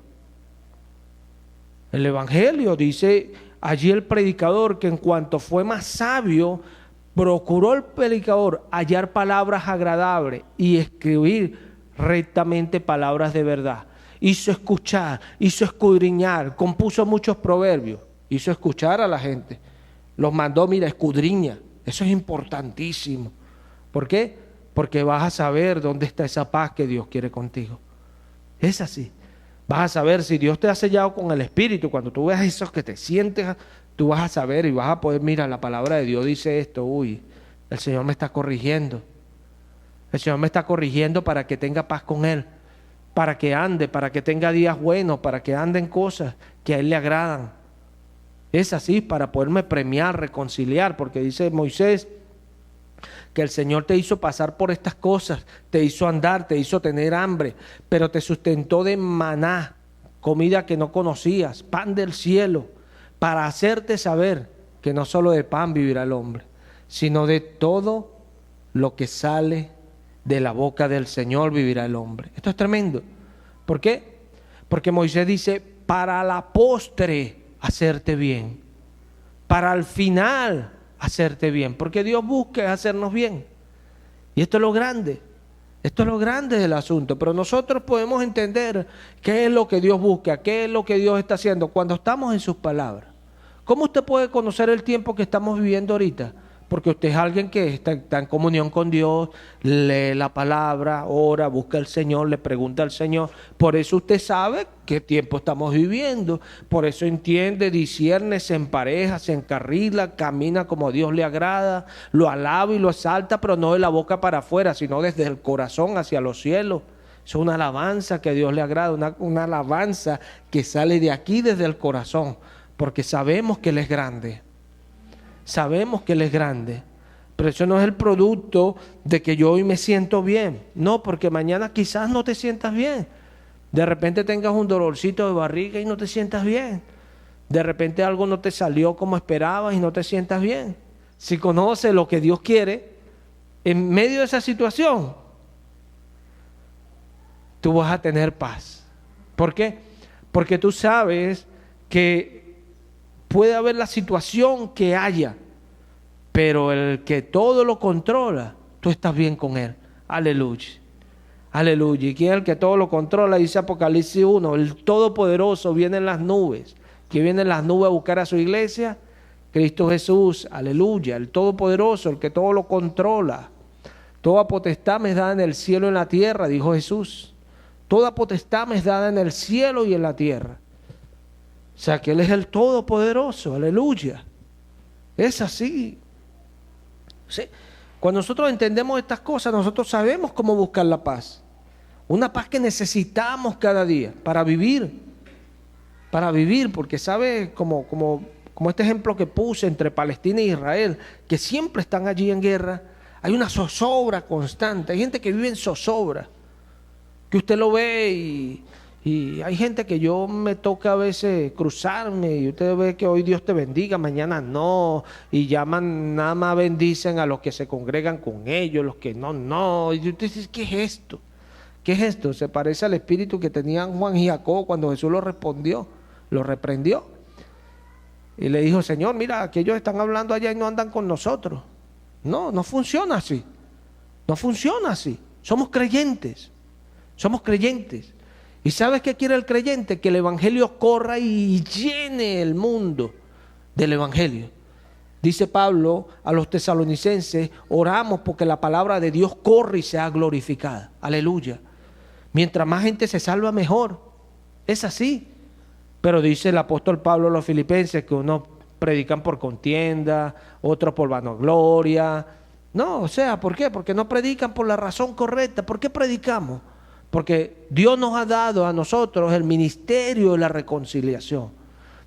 El Evangelio dice allí el predicador que en cuanto fue más sabio, procuró el predicador hallar palabras agradables y escribir rectamente palabras de verdad. Hizo escuchar, hizo escudriñar, compuso muchos proverbios, hizo escuchar a la gente. Los mandó, mira, escudriña. Eso es importantísimo. ¿Por qué? Porque vas a saber dónde está esa paz que Dios quiere contigo. Es así. Vas a saber si Dios te ha sellado con el Espíritu. Cuando tú veas esos que te sientes, tú vas a saber y vas a poder, mira, la palabra de Dios dice esto. Uy, el Señor me está corrigiendo. El Señor me está corrigiendo para que tenga paz con Él. Para que ande, para que tenga días buenos, para que ande en cosas que a Él le agradan. Es así, para poderme premiar, reconciliar. Porque dice Moisés, que el Señor te hizo pasar por estas cosas, te hizo andar, te hizo tener hambre, pero te sustentó de maná, comida que no conocías, pan del cielo, para hacerte saber que no solo de pan vivirá el hombre, sino de todo lo que sale de la boca del Señor vivirá el hombre. Esto es tremendo. ¿Por qué? Porque Moisés dice, para la postre hacerte bien, para el final hacerte bien, porque Dios busca hacernos bien. Y esto es lo grande, esto es lo grande del asunto. Pero nosotros podemos entender qué es lo que Dios busca, qué es lo que Dios está haciendo cuando estamos en sus palabras. ¿Cómo usted puede conocer el tiempo que estamos viviendo ahorita? Porque usted es alguien que está en comunión con Dios, lee la palabra, ora, busca al Señor, le pregunta al Señor. Por eso usted sabe qué tiempo estamos viviendo. Por eso entiende, discierne, se empareja, se encarrila, camina como a Dios le agrada, lo alaba y lo exalta, pero no de la boca para afuera, sino desde el corazón hacia los cielos. Es una alabanza que a Dios le agrada, una alabanza que sale de aquí desde el corazón, porque sabemos que Él es grande. Sabemos que Él es grande, pero eso no es el producto de que yo hoy me siento bien. No, porque mañana quizás no te sientas bien. De repente tengas un dolorcito de barriga y no te sientas bien. De repente algo no te salió como esperabas y no te sientas bien. Si conoces lo que Dios quiere, en medio de esa situación, tú vas a tener paz. ¿Por qué? Porque tú sabes que puede haber la situación que haya, pero el que todo lo controla, tú estás bien con Él. Aleluya. Aleluya. ¿Y quién es el que todo lo controla? Dice Apocalipsis 1, el Todopoderoso viene en las nubes. ¿Quién viene en las nubes a buscar a su iglesia? Cristo Jesús. Aleluya. El Todopoderoso, el que todo lo controla. Toda potestad me es dada en el cielo y en la tierra, dijo Jesús. Toda potestad me es dada en el cielo y en la tierra. O sea, que Él es el Todopoderoso, aleluya. Es así. ¿Sí? Cuando nosotros entendemos estas cosas, nosotros sabemos cómo buscar la paz. Una paz que necesitamos cada día para vivir. Para vivir, porque sabe, como este ejemplo que puse entre Palestina e Israel, que siempre están allí en guerra, hay una zozobra constante. Hay gente que vive en zozobra, que usted lo ve y hay gente que yo me toca a veces cruzarme y usted ve que hoy Dios te bendiga, mañana no, y llaman, nada más bendicen a los que se congregan con ellos, los que no, y usted dice, ¿qué es esto? ¿Qué es esto? Se parece al espíritu que tenían Juan y Jacob cuando Jesús lo reprendió, y le dijo, Señor, mira, que ellos están hablando allá y no andan con nosotros. No funciona así, no funciona así, somos creyentes. ¿Y sabes qué quiere el creyente? Que el evangelio corra y llene el mundo del evangelio. Dice Pablo a los tesalonicenses, oramos porque la palabra de Dios corre y sea glorificada. Aleluya. Mientras más gente se salva, mejor. Es así. Pero dice el apóstol Pablo a los filipenses que unos predican por contienda, otros por vanagloria. No, o sea, ¿por qué? Porque no predican por la razón correcta. ¿Por qué predicamos? Porque Dios nos ha dado a nosotros el ministerio de la reconciliación,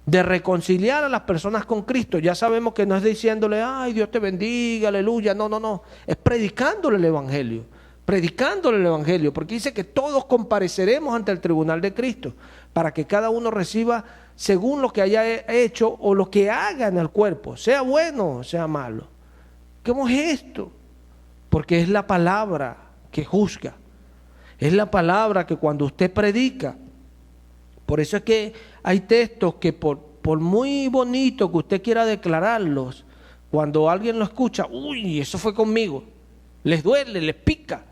de reconciliar a las personas con Cristo. Ya sabemos que no es diciéndole, ay, Dios te bendiga, aleluya. No, es predicándole el evangelio, porque dice que todos compareceremos ante el tribunal de Cristo, para que cada uno reciba según lo que haya hecho o lo que haga en el cuerpo, sea bueno o sea malo. ¿Cómo es esto? Porque es la palabra que juzga. Es la palabra que cuando usted predica, por eso es que hay textos que por muy bonito que usted quiera declararlos, cuando alguien lo escucha, uy, eso fue conmigo, les duele, les pica.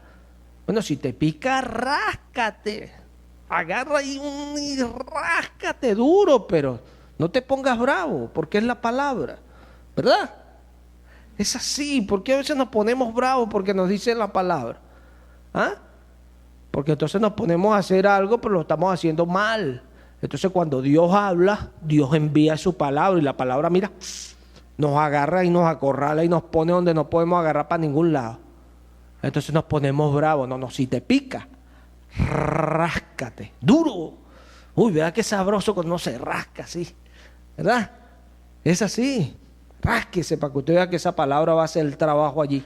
Bueno, si te pica, ráscate, agarra ahí y ráscate duro, pero no te pongas bravo, porque es la palabra, ¿verdad? Es así, porque a veces nos ponemos bravos porque nos dice la palabra, ¿ah? Porque entonces nos ponemos a hacer algo, pero lo estamos haciendo mal. Entonces cuando Dios habla, Dios envía su palabra y la palabra, mira, nos agarra y nos acorrala y nos pone donde no podemos agarrar para ningún lado. Entonces nos ponemos bravos. No, si te pica, ráscate, duro. Uy, ¿verdad qué sabroso cuando uno se rasca así? ¿Verdad? Es así. Rásquese para que usted vea que esa palabra va a hacer el trabajo allí.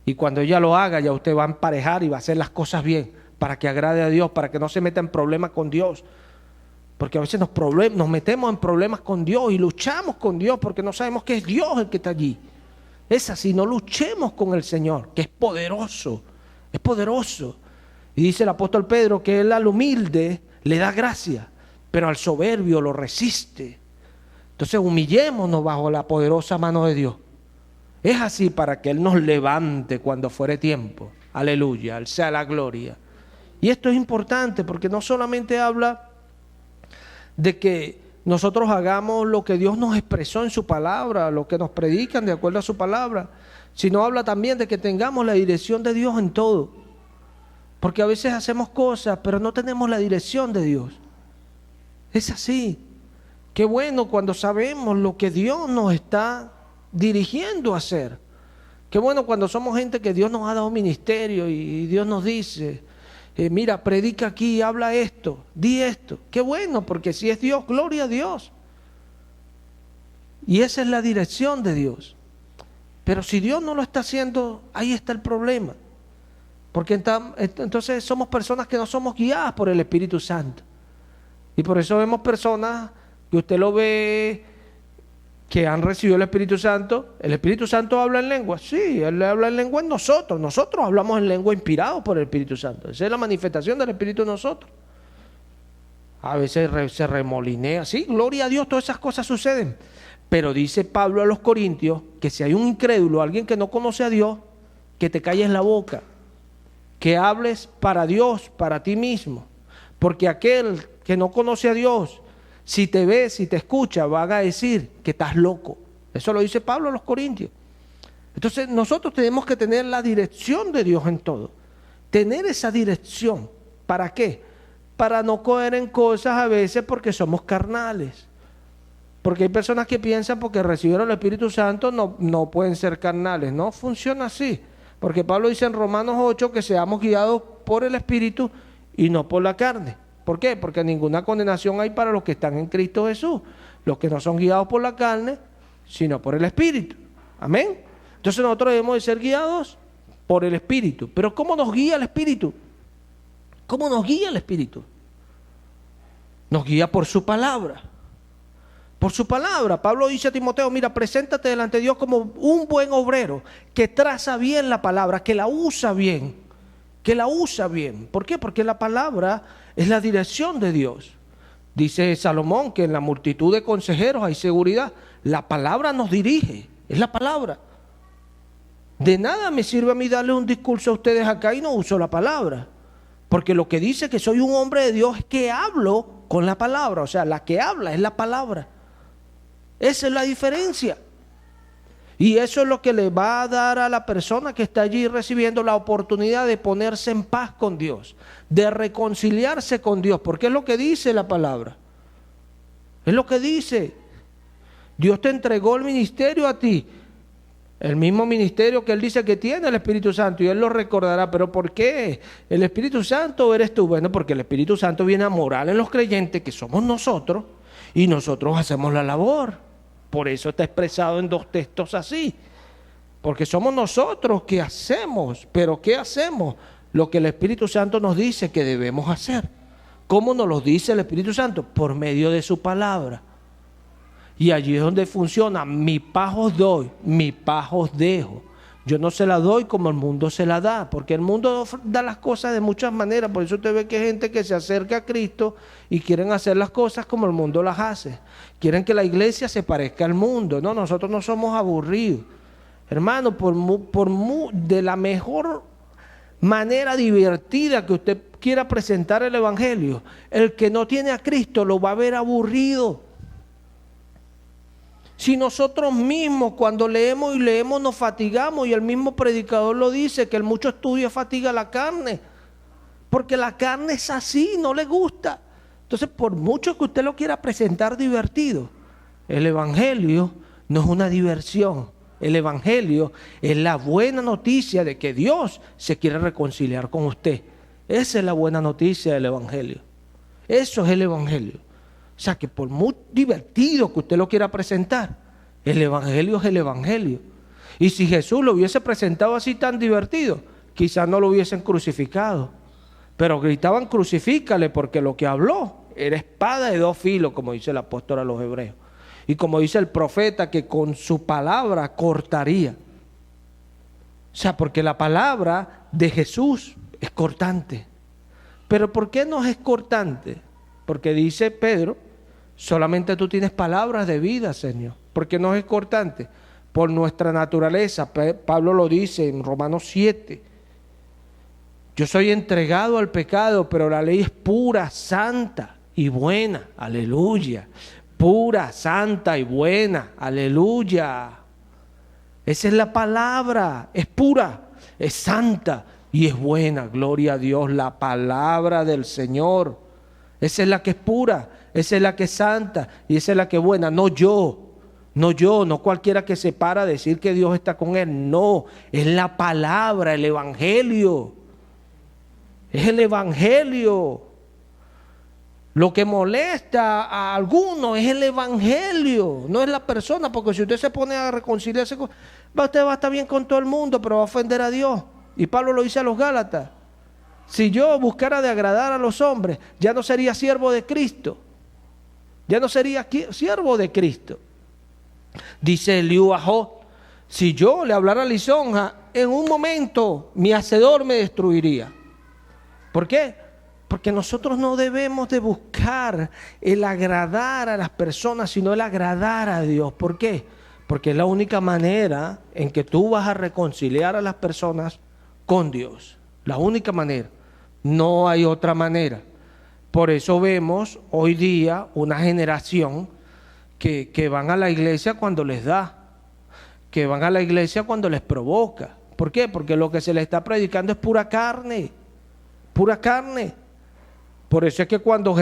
Y cuando ella lo haga, ya usted va a emparejar y va a hacer las cosas bien, para que agrade a Dios, para que no se meta en problemas con Dios. Porque a veces nos metemos en problemas con Dios y luchamos con Dios porque no sabemos que es Dios el que está allí. Es así, no luchemos con el Señor, que es poderoso, es poderoso. Y dice el apóstol Pedro que Él al humilde le da gracia, pero al soberbio lo resiste. Entonces humillémonos bajo la poderosa mano de Dios. Es así para que Él nos levante cuando fuere tiempo. Aleluya, Él sea la gloria. Y esto es importante porque no solamente habla de que nosotros hagamos lo que Dios nos expresó en su palabra, lo que nos predican de acuerdo a su palabra, sino habla también de que tengamos la dirección de Dios en todo. Porque a veces hacemos cosas, pero no tenemos la dirección de Dios. Es así. Qué bueno cuando sabemos lo que Dios nos está dirigiendo a hacer. Qué bueno cuando somos gente que Dios nos ha dado ministerio y Dios nos dice, mira, predica aquí, habla esto, di esto. Qué bueno, porque si es Dios, gloria a Dios. Y esa es la dirección de Dios. Pero si Dios no lo está haciendo, ahí está el problema. Porque entonces somos personas que no somos guiadas por el Espíritu Santo. Y por eso vemos personas que usted lo ve que han recibido el Espíritu Santo. ¿El Espíritu Santo habla en lengua? Sí, Él habla en lengua en nosotros. Nosotros hablamos en lengua inspirados por el Espíritu Santo. Esa es la manifestación del Espíritu en nosotros. A veces se remolinea. Sí, gloria a Dios, todas esas cosas suceden. Pero dice Pablo a los Corintios que si hay un incrédulo, alguien que no conoce a Dios, que te calles la boca. Que hables para Dios, para ti mismo. Porque aquel que no conoce a Dios, si te ve, si te escucha, van a decir que estás loco. Eso lo dice Pablo a los Corintios. Entonces nosotros tenemos que tener la dirección de Dios en todo. Tener esa dirección. ¿Para qué? Para no caer en cosas a veces porque somos carnales. Porque hay personas que piensan porque recibieron el Espíritu Santo no pueden ser carnales. No funciona así. Porque Pablo dice en Romanos 8 que seamos guiados por el Espíritu y no por la carne. ¿Por qué? Porque ninguna condenación hay para los que están en Cristo Jesús. Los que no son guiados por la carne, sino por el Espíritu. Amén. Entonces nosotros debemos de ser guiados por el Espíritu. Pero ¿cómo nos guía el Espíritu? ¿Cómo nos guía el Espíritu? Nos guía por su palabra. Por su palabra. Pablo dice a Timoteo, mira, preséntate delante de Dios como un buen obrero que traza bien la palabra, que la usa bien. Que la usa bien. ¿Por qué? Porque la palabra es la dirección de Dios. Dice Salomón que en la multitud de consejeros hay seguridad. La palabra nos dirige, es la palabra. De nada me sirve a mí darle un discurso a ustedes acá y no uso la palabra. Porque lo que dice que soy un hombre de Dios es que hablo con la palabra. O sea, la que habla es la palabra. Esa es la diferencia. Y eso es lo que le va a dar a la persona que está allí recibiendo la oportunidad de ponerse en paz con Dios, de reconciliarse con Dios, porque es lo que dice la palabra. Es lo que dice. Dios te entregó el ministerio a ti, el mismo ministerio que Él dice que tiene el Espíritu Santo, y Él lo recordará. ¿Pero por qué? ¿El Espíritu Santo eres tú? Bueno, porque el Espíritu Santo viene a morar en los creyentes, que somos nosotros, y nosotros hacemos la labor. Por eso está expresado en dos textos así. Porque somos nosotros que hacemos. ¿Pero qué hacemos? Lo que el Espíritu Santo nos dice que debemos hacer. ¿Cómo nos lo dice el Espíritu Santo? Por medio de su palabra. Y allí es donde funciona. Mi paz os doy, mi paz os dejo. Yo no se la doy como el mundo se la da, porque el mundo da las cosas de muchas maneras. Por eso usted ve que hay gente que se acerca a Cristo y quieren hacer las cosas como el mundo las hace. Quieren que la iglesia se parezca al mundo. No, nosotros no somos aburridos. Hermano, de la mejor manera divertida que usted quiera presentar el Evangelio, el que no tiene a Cristo lo va a ver aburrido. Si nosotros mismos cuando leemos y leemos nos fatigamos, y el mismo predicador lo dice, que el mucho estudio fatiga la carne, porque la carne es así, no le gusta. Entonces, por mucho que usted lo quiera presentar divertido, el Evangelio no es una diversión. El Evangelio es la buena noticia de que Dios se quiere reconciliar con usted. Esa es la buena noticia del Evangelio. Eso es el Evangelio. O sea, que por muy divertido que usted lo quiera presentar, el Evangelio es el Evangelio. Y si Jesús lo hubiese presentado así tan divertido, quizás no lo hubiesen crucificado. Pero gritaban crucifícale, porque lo que habló era espada de dos filos, como dice el apóstol a los hebreos. Y como dice el profeta, que con su palabra cortaría. O sea, porque la palabra de Jesús es cortante. ¿Pero por qué no es cortante? Porque dice Pedro, solamente tú tienes palabras de vida, Señor. ¿Por qué no es cortante? Por nuestra naturaleza. Pablo lo dice en Romanos 7. Yo soy entregado al pecado, pero la ley es pura, santa y buena. Aleluya. Pura, santa y buena. Aleluya. Esa es la palabra. Es pura, es santa y es buena. Gloria a Dios. La palabra del Señor. Esa es la que es pura. Esa es la que es santa y esa es la que es buena. No yo. No cualquiera que se para a decir que Dios está con él. No, es la palabra, el evangelio. Es el evangelio. Lo que molesta a algunos es el evangelio, no es la persona, porque si usted se pone a reconciliarse, usted va a estar bien con todo el mundo, pero va a ofender a Dios. Y Pablo lo dice a los Gálatas. Si yo buscara de agradar a los hombres, ya no sería siervo de Cristo. Ya no sería siervo de Cristo. Dice Eliú a Job, si yo le hablara lisonja, en un momento mi hacedor me destruiría. ¿Por qué? Porque nosotros no debemos de buscar el agradar a las personas, sino el agradar a Dios. ¿Por qué? Porque es la única manera en que tú vas a reconciliar a las personas con Dios. La única manera. No hay otra manera. Por eso vemos hoy día una generación que van a la iglesia cuando les da, que van a la iglesia cuando les provoca. ¿Por qué? Porque lo que se les está predicando es pura carne. Pura carne. Por eso es que cuando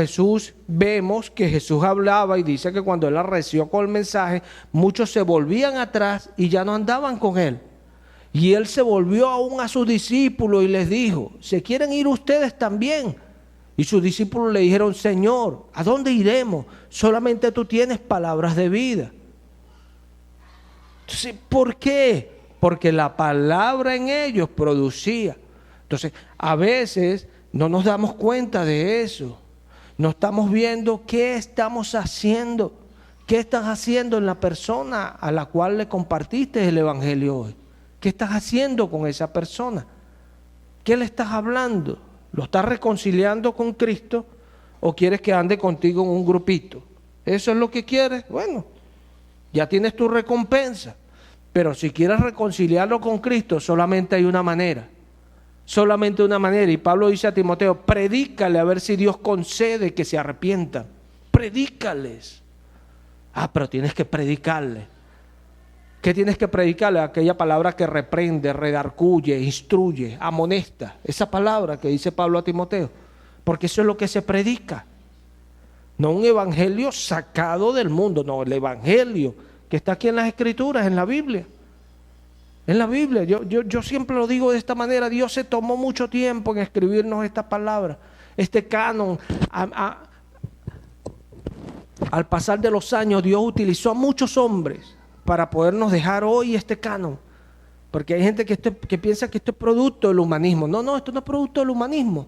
vemos que Jesús hablaba y dice que cuando él arreció con el mensaje, muchos se volvían atrás y ya no andaban con él. Y él se volvió aún a sus discípulos y les dijo, ¿se quieren ir ustedes también? Y sus discípulos le dijeron, Señor, ¿a dónde iremos? Solamente tú tienes palabras de vida. Entonces, ¿por qué? Porque la palabra en ellos producía. Entonces, a veces no nos damos cuenta de eso. No estamos viendo qué estamos haciendo. ¿Qué estás haciendo en la persona a la cual le compartiste el evangelio hoy? ¿Qué estás haciendo con esa persona? ¿Qué le estás hablando? ¿Lo estás reconciliando con Cristo o quieres que ande contigo en un grupito? ¿Eso es lo que quieres? Bueno, ya tienes tu recompensa. Pero si quieres reconciliarlo con Cristo, solamente hay una manera. Solamente una manera. Y Pablo dice a Timoteo, predícale a ver si Dios concede que se arrepientan. Predícales. Pero tienes que predicarle. ¿Qué tienes que predicarle? Aquella palabra que reprende, redarguye, instruye, amonesta. Esa palabra que dice Pablo a Timoteo. Porque eso es lo que se predica. No un evangelio sacado del mundo. No, el evangelio que está aquí en las Escrituras, en la Biblia. En la Biblia. Yo siempre lo digo de esta manera. Dios se tomó mucho tiempo en escribirnos esta palabra. Este canon. Al pasar de los años, Dios utilizó a muchos hombres para podernos dejar hoy este canon. Porque hay gente que piensa que esto es producto del humanismo. No, esto no es producto del humanismo.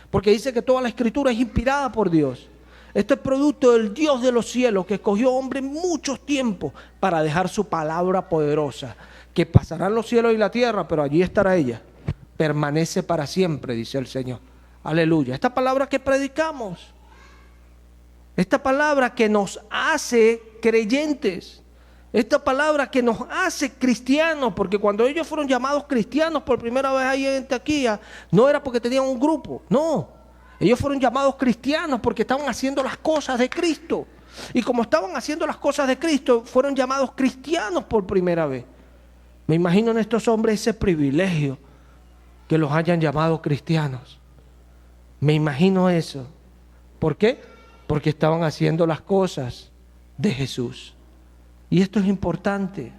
Porque dice que toda la Escritura es inspirada por Dios. Esto es producto del Dios de los cielos, que escogió hombres muchos tiempos para dejar su palabra poderosa. Que pasarán los cielos y la tierra, pero allí estará ella. Permanece para siempre, dice el Señor. Aleluya. Esta palabra que predicamos. Esta palabra que nos hace creyentes. Esta palabra que nos hace cristianos, porque cuando ellos fueron llamados cristianos por primera vez ahí en Antioquía, no era porque tenían un grupo, no. Ellos fueron llamados cristianos porque estaban haciendo las cosas de Cristo. Y como estaban haciendo las cosas de Cristo, fueron llamados cristianos por primera vez. Me imagino en estos hombres ese privilegio que los hayan llamado cristianos. Me imagino eso. ¿Por qué? Porque estaban haciendo las cosas de Jesús. Y esto es importante,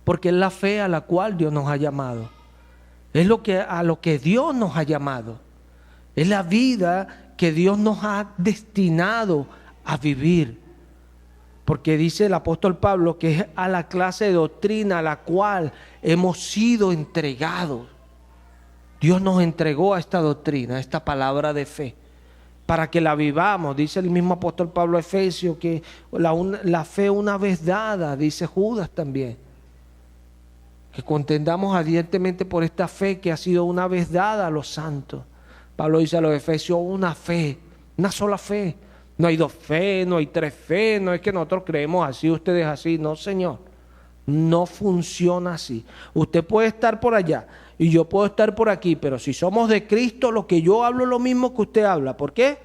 porque es la fe a la cual Dios nos ha llamado. Es a lo que Dios nos ha llamado. Es la vida que Dios nos ha destinado a vivir. Porque dice el apóstol Pablo que es a la clase de doctrina a la cual hemos sido entregados. Dios nos entregó a esta doctrina, a esta palabra de fe, para que la vivamos. Dice el mismo apóstol Pablo a Efesios que la fe una vez dada, dice Judas también. Que contendamos ardientemente por esta fe que ha sido una vez dada a los santos. Pablo dice a los Efesios, una fe, una sola fe. No hay dos fe, no hay tres fe, no es que nosotros creemos así, ustedes así. No, Señor, no funciona así. Usted puede estar por allá y yo puedo estar por aquí, pero si somos de Cristo, lo que yo hablo es lo mismo que usted habla. ¿Por qué?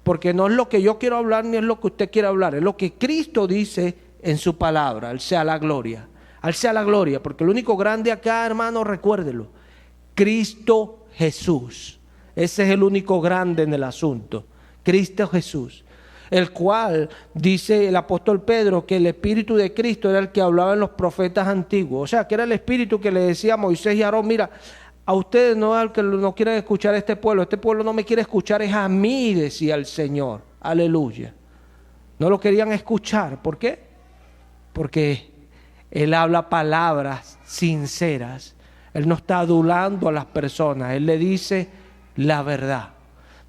Porque no es lo que yo quiero hablar ni es lo que usted quiere hablar, es lo que Cristo dice en su palabra. Él sea la gloria. Él sea la gloria, porque el único grande acá, hermano, recuérdelo, Cristo Jesús. Ese es el único grande en el asunto, Cristo Jesús. El cual dice el apóstol Pedro que el Espíritu de Cristo era el que hablaba en los profetas antiguos. O sea, que era el Espíritu que le decía a Moisés y a Aarón, mira, a ustedes no es el que no quieren escuchar a este pueblo no me quiere escuchar, es a mí, decía el Señor. Aleluya. No lo querían escuchar. ¿Por qué? Porque Él habla palabras sinceras. Él no está adulando a las personas. Él le dice la verdad.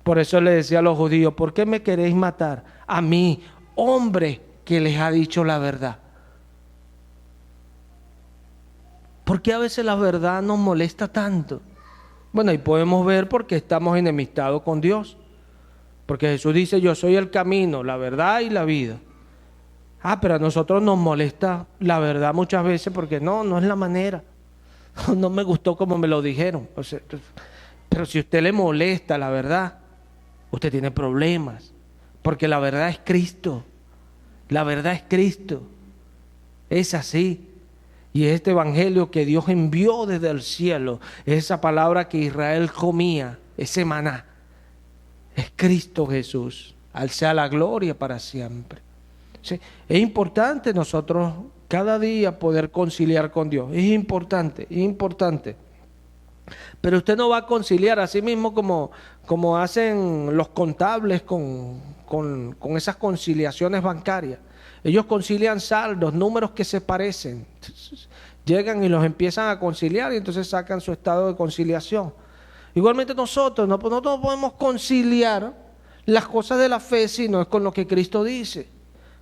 Por eso le decía a los judíos, ¿por qué me queréis matar? A mí, hombre que les ha dicho la verdad. ¿Por qué a veces la verdad nos molesta tanto? Bueno, ahí podemos ver por qué estamos enemistados con Dios. Porque Jesús dice, yo soy el camino, la verdad y la vida. Pero a nosotros nos molesta la verdad muchas veces porque no es la manera. No me gustó como me lo dijeron. O sea, pero si a usted le molesta la verdad, usted tiene problemas, porque la verdad es Cristo. La verdad es Cristo. Es así. Y este evangelio que Dios envió desde el cielo, esa palabra que Israel comía, ese maná, es Cristo Jesús. Al sea la gloria para siempre. Sí, es importante nosotros cada día poder conciliar con Dios. Es importante, es importante. Pero usted no va a conciliar así mismo como hacen los contables con esas conciliaciones bancarias. Ellos concilian saldos, números que se parecen. Llegan y los empiezan a conciliar y entonces sacan su estado de conciliación. Igualmente nosotros no podemos conciliar las cosas de la fe si no es con lo que Cristo dice.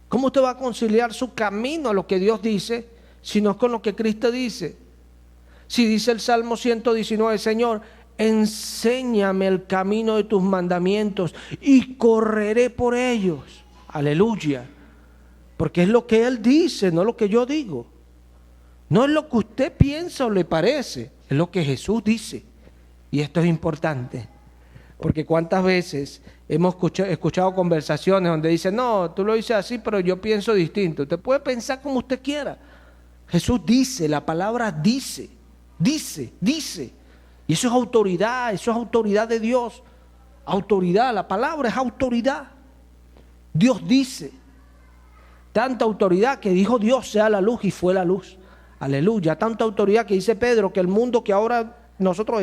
¿Cómo usted va a conciliar su camino a lo que Dios dice si no es con lo que Cristo dice? Si dice el Salmo 119, Señor, enséñame el camino de tus mandamientos y correré por ellos. Aleluya. Porque es lo que Él dice, no lo que yo digo. No es lo que usted piensa o le parece, es lo que Jesús dice. Y esto es importante. Porque cuántas veces hemos escuchado conversaciones donde dicen, no, tú lo dices así, pero yo pienso distinto. Usted puede pensar como usted quiera. Jesús dice, la palabra dice. Dice. Y eso es autoridad de Dios. Autoridad, la palabra es autoridad. Dios dice. Tanta autoridad que dijo Dios sea la luz y fue la luz. Aleluya. Tanta autoridad que dice Pedro que el mundo que ahora nosotros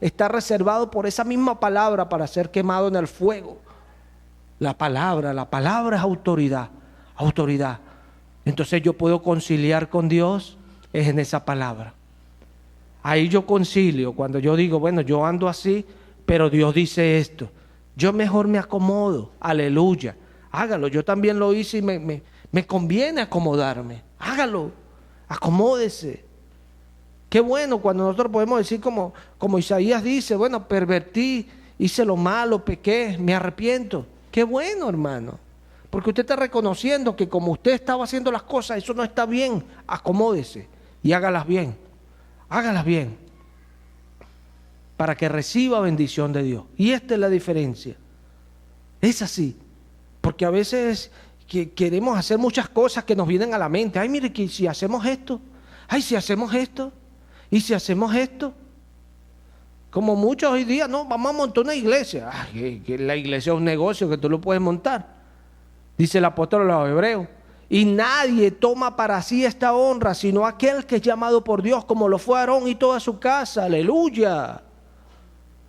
está reservado por esa misma palabra para ser quemado en el fuego. La palabra es autoridad. Autoridad. Entonces yo puedo conciliar con Dios es en esa palabra. Ahí yo concilio, cuando yo digo, bueno, yo ando así, pero Dios dice esto. Yo mejor me acomodo, aleluya. Hágalo, yo también lo hice y me conviene acomodarme. Hágalo, acomódese. Qué bueno cuando nosotros podemos decir como Isaías dice, bueno, pervertí, hice lo malo, pequé, me arrepiento. Qué bueno, hermano. Porque usted está reconociendo que como usted estaba haciendo las cosas, eso no está bien. Acomódese y hágalas bien. Hágalas bien para que reciba bendición de Dios. Y esta es la diferencia. Es así. Porque a veces queremos hacer muchas cosas que nos vienen a la mente. Ay, mire, que si hacemos esto. Ay, si hacemos esto. Y si hacemos esto. Como muchos hoy día, no, vamos a montar una iglesia. Ay, que la iglesia es un negocio que tú lo puedes montar. Dice el apóstol a los Hebreos. Y nadie toma para sí esta honra, sino aquel que es llamado por Dios, como lo fue Aarón y toda su casa. Aleluya.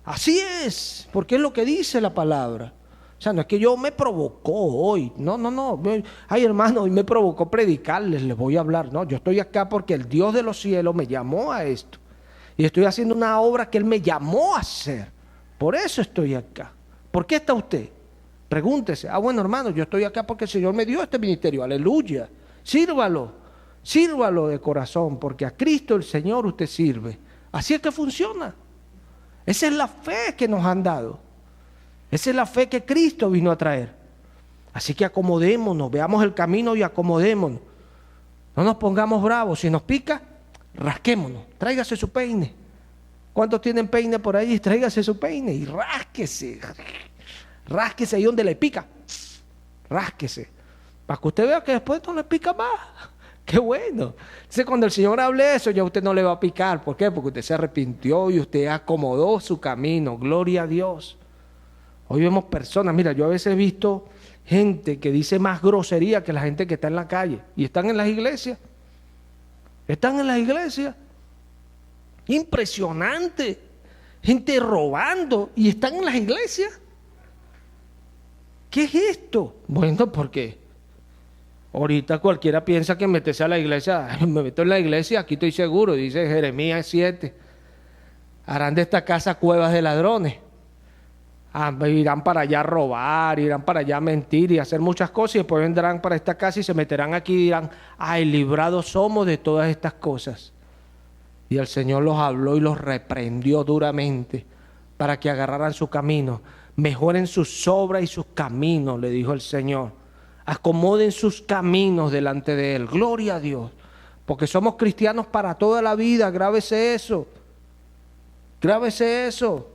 Así es, porque es lo que dice la palabra. O sea, no es que yo me provocó hoy. No. Ay, hermano, hoy me provocó predicarles, les voy a hablar. No, yo estoy acá porque el Dios de los cielos me llamó a esto. Y estoy haciendo una obra que Él me llamó a hacer. Por eso estoy acá. ¿Por qué está usted? Pregúntese. Bueno, hermano, yo estoy acá porque el Señor me dio este ministerio. Aleluya. Sírvalo de corazón, porque a Cristo el Señor usted sirve. Así es que funciona. Esa es la fe que nos han dado. Esa es la fe que Cristo vino a traer. Así que acomodémonos, veamos el camino y acomodémonos. No nos pongamos bravos. Si nos pica, rasquémonos. Tráigase su peine. ¿Cuántos tienen peine por ahí? Tráigase su peine y rásquese. Rásquese ahí donde le pica. Rásquese. Para que usted vea que después no le pica más. ¡Qué bueno! Entonces cuando el Señor hable eso, ya usted no le va a picar. ¿Por qué? Porque usted se arrepintió y usted acomodó su camino. Gloria a Dios. Hoy vemos personas, mira, yo a veces he visto gente que dice más grosería que la gente que está en la calle. Y están en las iglesias. Están en las iglesias. Impresionante. Gente robando y están en las iglesias. ¿Qué es esto? Bueno, porque ahorita cualquiera piensa que meterse a la iglesia, me meto en la iglesia, aquí estoy seguro, dice Jeremías 7. Harán de esta casa cuevas de ladrones. Irán para allá a robar, irán para allá a mentir y hacer muchas cosas, y después vendrán para esta casa y se meterán aquí y dirán, ay, librados somos de todas estas cosas. Y el Señor los habló y los reprendió duramente para que agarraran su camino. Mejoren sus obras y sus caminos, le dijo el Señor. Acomoden sus caminos delante de Él. Gloria a Dios. Porque somos cristianos para toda la vida. Grábese eso. Grábese eso.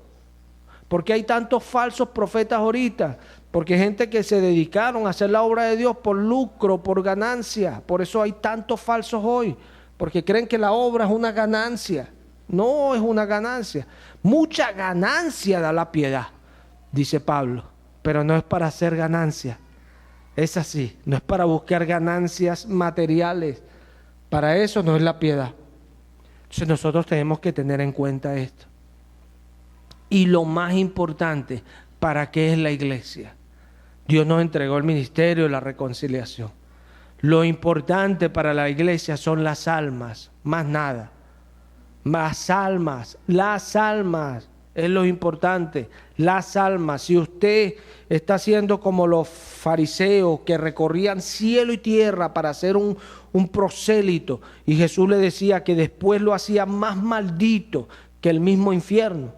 Porque hay tantos falsos profetas ahorita. Porque hay gente que se dedicaron a hacer la obra de Dios por lucro, por ganancia. Por eso hay tantos falsos hoy. Porque creen que la obra es una ganancia. No es una ganancia. Mucha ganancia da la piedad, dice Pablo. Pero no es para hacer ganancia. Es así. No es para buscar ganancias materiales. Para eso no es la piedad. Entonces nosotros tenemos que tener en cuenta esto. Y lo más importante, ¿para qué es la iglesia? Dios nos entregó el ministerio de la reconciliación. Lo importante para la iglesia son las almas, más nada. Más almas, las almas es lo importante, las almas. Si usted está haciendo como los fariseos que recorrían cielo y tierra para hacer un prosélito, y Jesús le decía que después lo hacía más maldito que el mismo infierno.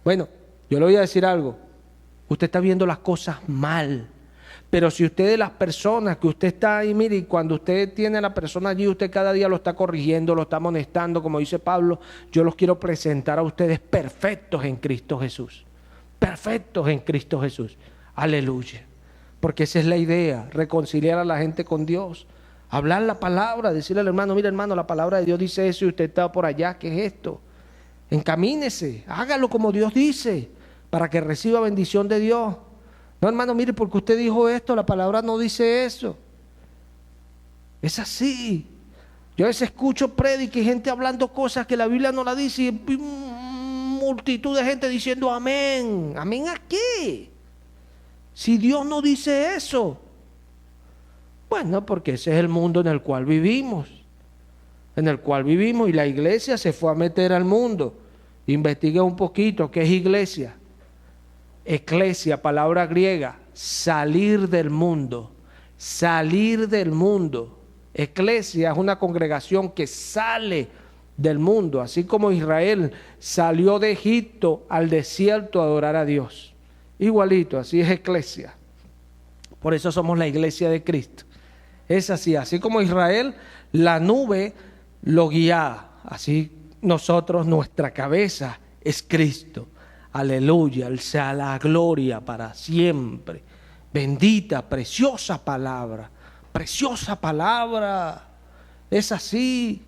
Bueno, yo le voy a decir algo, usted está viendo las cosas mal. Pero si usted de las personas que usted está ahí, mire, y cuando usted tiene a la persona allí, usted cada día lo está corrigiendo, lo está amonestando, como dice Pablo, yo los quiero presentar a ustedes perfectos en Cristo Jesús. Perfectos en Cristo Jesús. Aleluya. Porque esa es la idea, reconciliar a la gente con Dios. Hablar la palabra, decirle al hermano, mira hermano, la palabra de Dios dice eso y usted está por allá, ¿qué es esto? Encamínese, hágalo como Dios dice, para que reciba bendición de Dios. No, hermano, mire, porque usted dijo esto, la palabra no dice eso. Es así. Yo a veces escucho prédicas y gente hablando cosas que la Biblia no la dice y multitud de gente diciendo amén. ¿Amén a qué? Si Dios no dice eso. Bueno, porque ese es el mundo en el cual vivimos. En el cual vivimos y la iglesia se fue a meter al mundo. Investigue un poquito qué es iglesia. Eclesia, palabra griega, salir del mundo, salir del mundo. Eclesia es una congregación que sale del mundo, así como Israel salió de Egipto al desierto a adorar a Dios. Igualito, así es eclesia. Por eso somos la iglesia de Cristo. Es así, así como Israel, la nube lo guiaba, así nosotros, nuestra cabeza es Cristo. Aleluya, Él sea la gloria para siempre. Bendita, preciosa palabra. Preciosa palabra. Es así.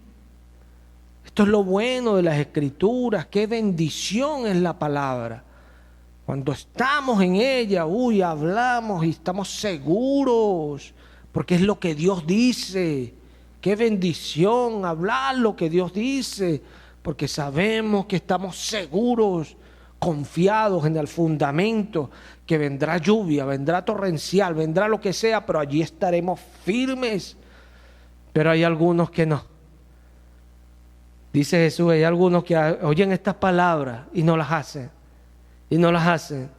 Esto es lo bueno de las Escrituras. Qué bendición es la palabra. Cuando estamos en ella, hablamos y estamos seguros. Porque es lo que Dios dice. Qué bendición hablar lo que Dios dice. Porque sabemos que estamos seguros. confiados en el fundamento, que vendrá lluvia, vendrá torrencial, vendrá lo que sea, pero allí estaremos firmes. Pero hay algunos que no. Dice Jesús, hay algunos que oyen estas palabras y no las hacen. Y no las hacen.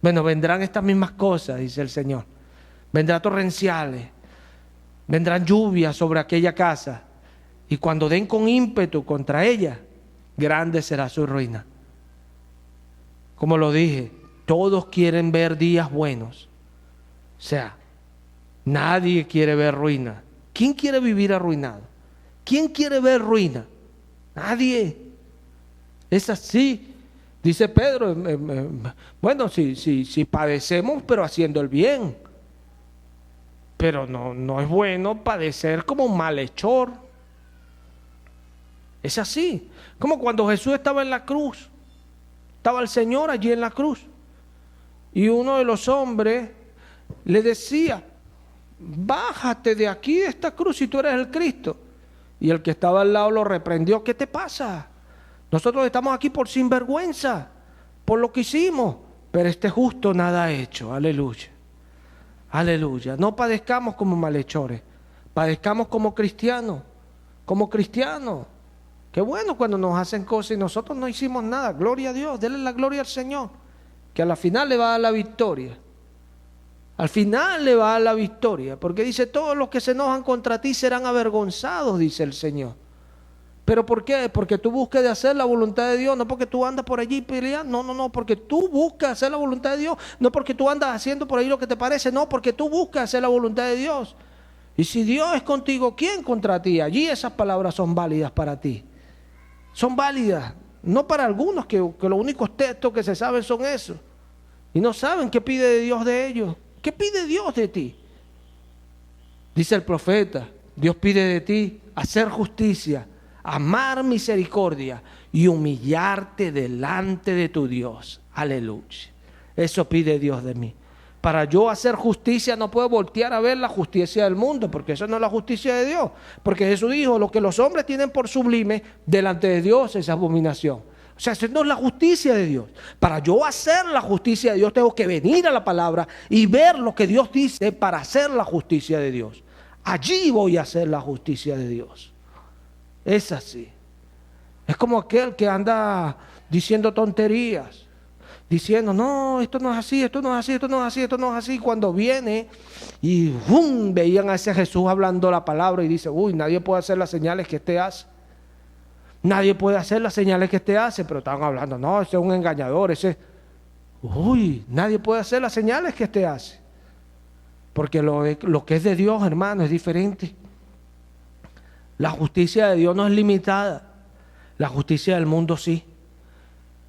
Bueno, vendrán estas mismas cosas, dice el Señor. Vendrán torrenciales, vendrán lluvias sobre aquella casa. Y cuando den con ímpetu contra ella, grande será su ruina. Como lo dije, todos quieren ver días buenos. O sea, nadie quiere ver ruina. ¿Quién quiere vivir arruinado? ¿Quién quiere ver ruina? Nadie. Es así. Dice Pedro, bueno, si padecemos, pero haciendo el bien. Pero no es bueno padecer como un malhechor. Es así. Como cuando Jesús estaba en la cruz. Estaba el Señor allí en la cruz. Y uno de los hombres le decía, bájate de aquí de esta cruz si tú eres el Cristo. Y el que estaba al lado lo reprendió. ¿Qué te pasa? Nosotros estamos aquí por sinvergüenza, por lo que hicimos. Pero este justo nada ha hecho. Aleluya. Aleluya. No padezcamos como malhechores. Padezcamos como cristianos. Como cristianos. Qué bueno cuando nos hacen cosas y nosotros no hicimos nada. Gloria a Dios. Denle la gloria al Señor. Que a la final le va a dar la victoria. Al final le va a dar la victoria. Porque dice, todos los que se enojan contra ti serán avergonzados, dice el Señor. ¿Pero por qué? Porque tú buscas de hacer la voluntad de Dios, no porque tú andas por allí peleando, no, porque tú buscas hacer la voluntad de Dios, no porque tú andas haciendo por ahí lo que te parece, no, porque tú buscas hacer la voluntad de Dios. Y si Dios es contigo, ¿quién contra ti? Allí esas palabras son válidas para ti. Son válidas, no para algunos que los únicos textos que se saben son esos. Y no saben qué pide Dios de ellos. ¿Qué pide Dios de ti? Dice el profeta, Dios pide de ti hacer justicia, amar misericordia y humillarte delante de tu Dios. Aleluya. Eso pide Dios de mí. Para yo hacer justicia no puedo voltear a ver la justicia del mundo, porque eso no es la justicia de Dios. Porque Jesús dijo, lo que los hombres tienen por sublime, delante de Dios es abominación. O sea, eso no es la justicia de Dios. Para yo hacer la justicia de Dios tengo que venir a la palabra y ver lo que Dios dice para hacer la justicia de Dios. Allí voy a hacer la justicia de Dios. Es así. Es como aquel que anda diciendo tonterías, diciendo, no, esto no es así, esto no es así, esto no es así, esto no es así. Cuando viene y ¡bum!, veían a ese Jesús hablando la palabra y dice, uy, nadie puede hacer las señales que este hace. Nadie puede hacer las señales que este hace, pero estaban hablando, no, ese es un engañador, nadie puede hacer las señales que este hace. Porque lo que es de Dios, hermano, es diferente. La justicia de Dios no es limitada. La justicia del mundo sí.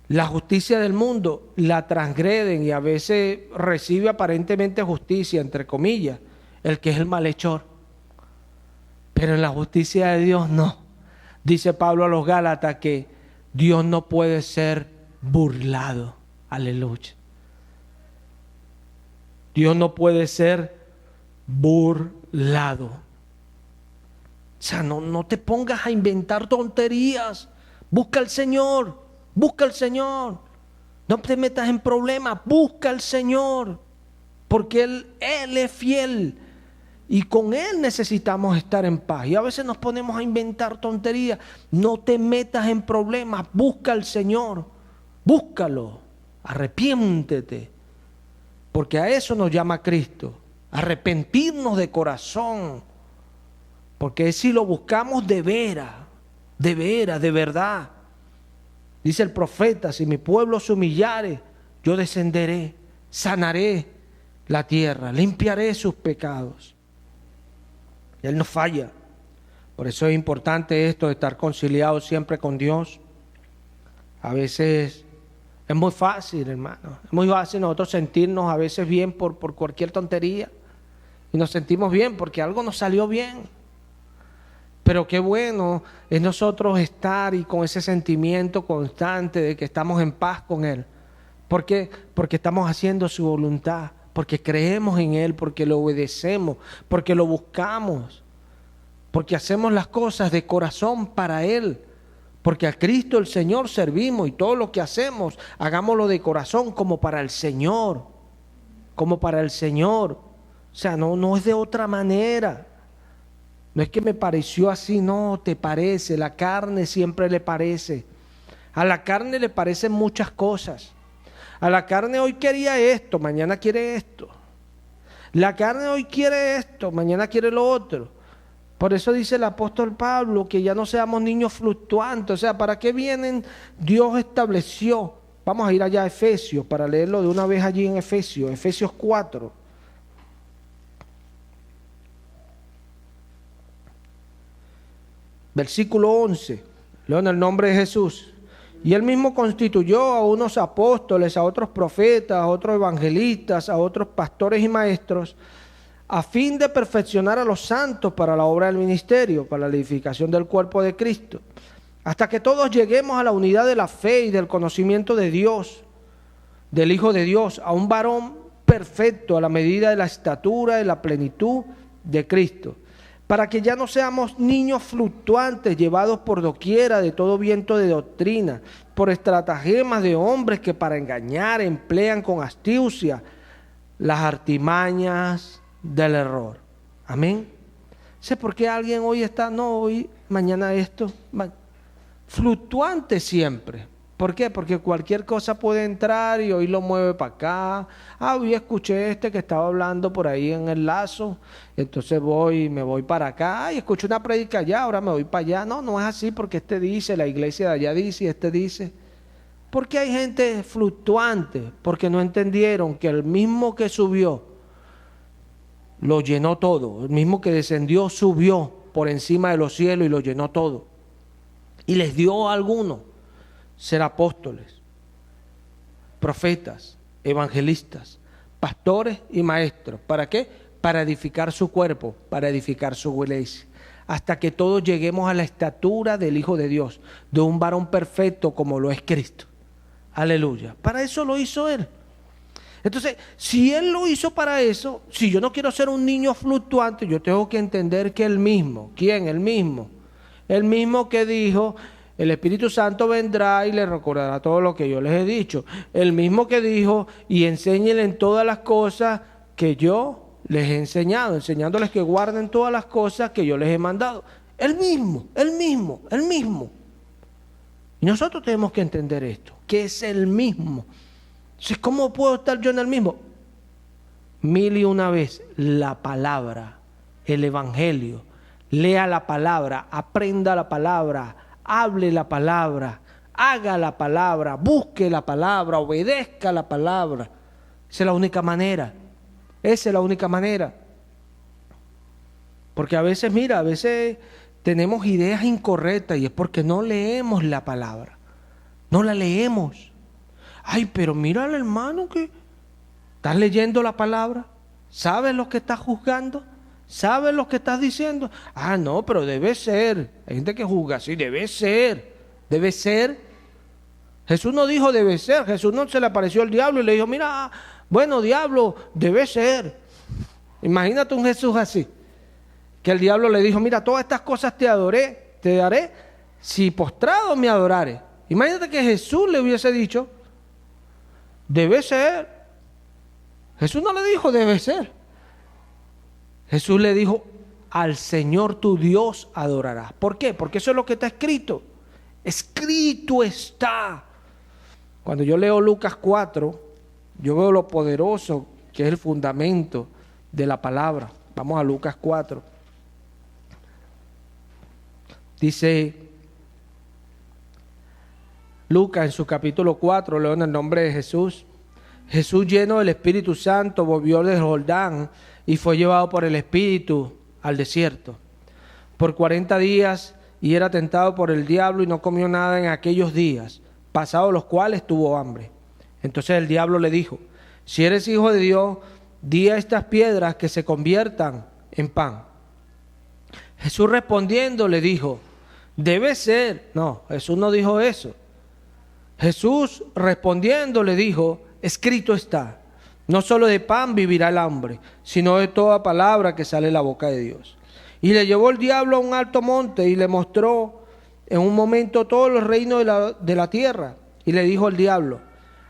La justicia del mundo la transgreden y a veces recibe aparentemente justicia, entre comillas, el que es el malhechor. Pero en la justicia de Dios no. Dice Pablo a los Gálatas que Dios no puede ser burlado. Aleluya. Dios no puede ser burlado. O sea, no te pongas a inventar tonterías. Busca al Señor. Busca al Señor. No te metas en problemas. Busca al Señor. Porque Él es fiel. Y con Él necesitamos estar en paz. Y a veces nos ponemos a inventar tonterías. No te metas en problemas. Busca al Señor. Búscalo. Arrepiéntete. Porque a eso nos llama Cristo. Arrepentirnos de corazón. Porque si lo buscamos de veras, de verdad. Dice el profeta, si mi pueblo se humillare, yo descenderé, sanaré la tierra, limpiaré sus pecados. Él no falla. Por eso es importante esto de estar conciliado siempre con Dios. A veces es muy fácil, hermano. Es muy fácil nosotros sentirnos a veces bien por cualquier tontería. Y nos sentimos bien porque algo nos salió bien. Pero qué bueno es nosotros estar y con ese sentimiento constante de que estamos en paz con Él. ¿Por qué? Porque estamos haciendo su voluntad, porque creemos en Él, porque lo obedecemos, porque lo buscamos, porque hacemos las cosas de corazón para Él, Porque a Cristo el Señor servimos y todo lo que hacemos, hagámoslo de corazón como para el Señor. Como para el Señor. O sea, no es de otra manera. No es que me pareció así, no, te parece. La carne siempre le parece. A la carne le parecen muchas cosas. A la carne hoy quería esto, mañana quiere esto. La carne hoy quiere esto, mañana quiere lo otro. Por eso dice el apóstol Pablo que ya no seamos niños fluctuantes. O sea, ¿para qué vienen? Dios estableció. Vamos a ir allá a Efesios para leerlo de una vez allí en Efesios 4. Versículo 11. Leo en el nombre de Jesús. Y él mismo constituyó a unos apóstoles, a otros profetas, a otros evangelistas, a otros pastores y maestros, a fin de perfeccionar a los santos para la obra del ministerio, para la edificación del cuerpo de Cristo, hasta que todos lleguemos a la unidad de la fe y del conocimiento de Dios, del Hijo de Dios, a un varón perfecto a la medida de la estatura de la plenitud de Cristo, para que ya no seamos niños fluctuantes, llevados por doquiera de todo viento de doctrina, por estratagemas de hombres que para engañar emplean con astucia las artimañas del error. Amén. ¿Sé por qué alguien hoy está, no hoy, mañana esto? Fluctuante siempre. ¿Por qué? Porque cualquier cosa puede entrar y hoy lo mueve para acá. Hoy escuché que estaba hablando por ahí en el lazo, entonces me voy para acá y escucho una predica allá, ahora me voy para allá. No es así porque dice, la iglesia de allá dice y dice. Porque hay gente fluctuante, porque no entendieron que el mismo que subió lo llenó todo, el mismo que descendió subió por encima de los cielos y lo llenó todo. Y les dio a algunos ser apóstoles, profetas, evangelistas, pastores y maestros. ¿Para qué? Para edificar su cuerpo, para edificar su iglesia, hasta que todos lleguemos a la estatura del Hijo de Dios, de un varón perfecto como lo es Cristo. Aleluya. Para eso lo hizo Él. Entonces, si Él lo hizo para eso, si yo no quiero ser un niño fluctuante, yo tengo que entender que Él mismo, ¿quién? Él mismo que dijo: el Espíritu Santo vendrá y les recordará todo lo que yo les he dicho. El mismo que dijo: y enséñenle en todas las cosas que yo les he enseñado, enseñándoles que guarden todas las cosas que yo les he mandado. El mismo. Y nosotros tenemos que entender esto, que es el mismo. Entonces, ¿cómo puedo estar yo en el mismo? 1001 vez la palabra, el evangelio. Lea la palabra, aprenda la palabra, hable la palabra, haga la palabra, busque la palabra, obedezca la palabra. Esa es la única manera. Porque a veces tenemos ideas incorrectas y es porque no leemos la palabra. No la leemos. Ay, pero mira al hermano que estás leyendo la palabra. ¿Sabes lo que estás juzgando? ¿Sabes lo que estás diciendo? Ah, no, pero debe ser. Hay gente que juzga así, debe ser. Jesús no dijo debe ser. Jesús no se le apareció el diablo y le dijo: mira, bueno, diablo, debe ser. Imagínate un Jesús así, que el diablo le dijo: mira, todas estas cosas te daré si postrado me adorares. Imagínate que Jesús le hubiese dicho: debe ser. Jesús no le dijo debe ser. Jesús le dijo: al Señor tu Dios adorarás. ¿Por qué? Porque eso es lo que está escrito. Escrito está. Cuando yo leo Lucas 4, yo veo lo poderoso que es el fundamento de la palabra. Vamos a Lucas 4. Dice Lucas en su capítulo 4, leo en el nombre de Jesús. Jesús, lleno del Espíritu Santo, volvió del Jordán y fue llevado por el Espíritu al desierto por 40 días, y era tentado por el diablo y no comió nada en aquellos días, pasados los cuales tuvo hambre. Entonces el diablo le dijo: si eres hijo de Dios, di a estas piedras que se conviertan en pan. Jesús respondiendo le dijo: debe ser. No, Jesús no dijo eso. Jesús respondiendo le dijo: escrito está, no solo de pan vivirá el hombre, sino de toda palabra que sale de la boca de Dios. Y le llevó el diablo a un alto monte y le mostró en un momento todos los reinos de la tierra. Y le dijo el diablo: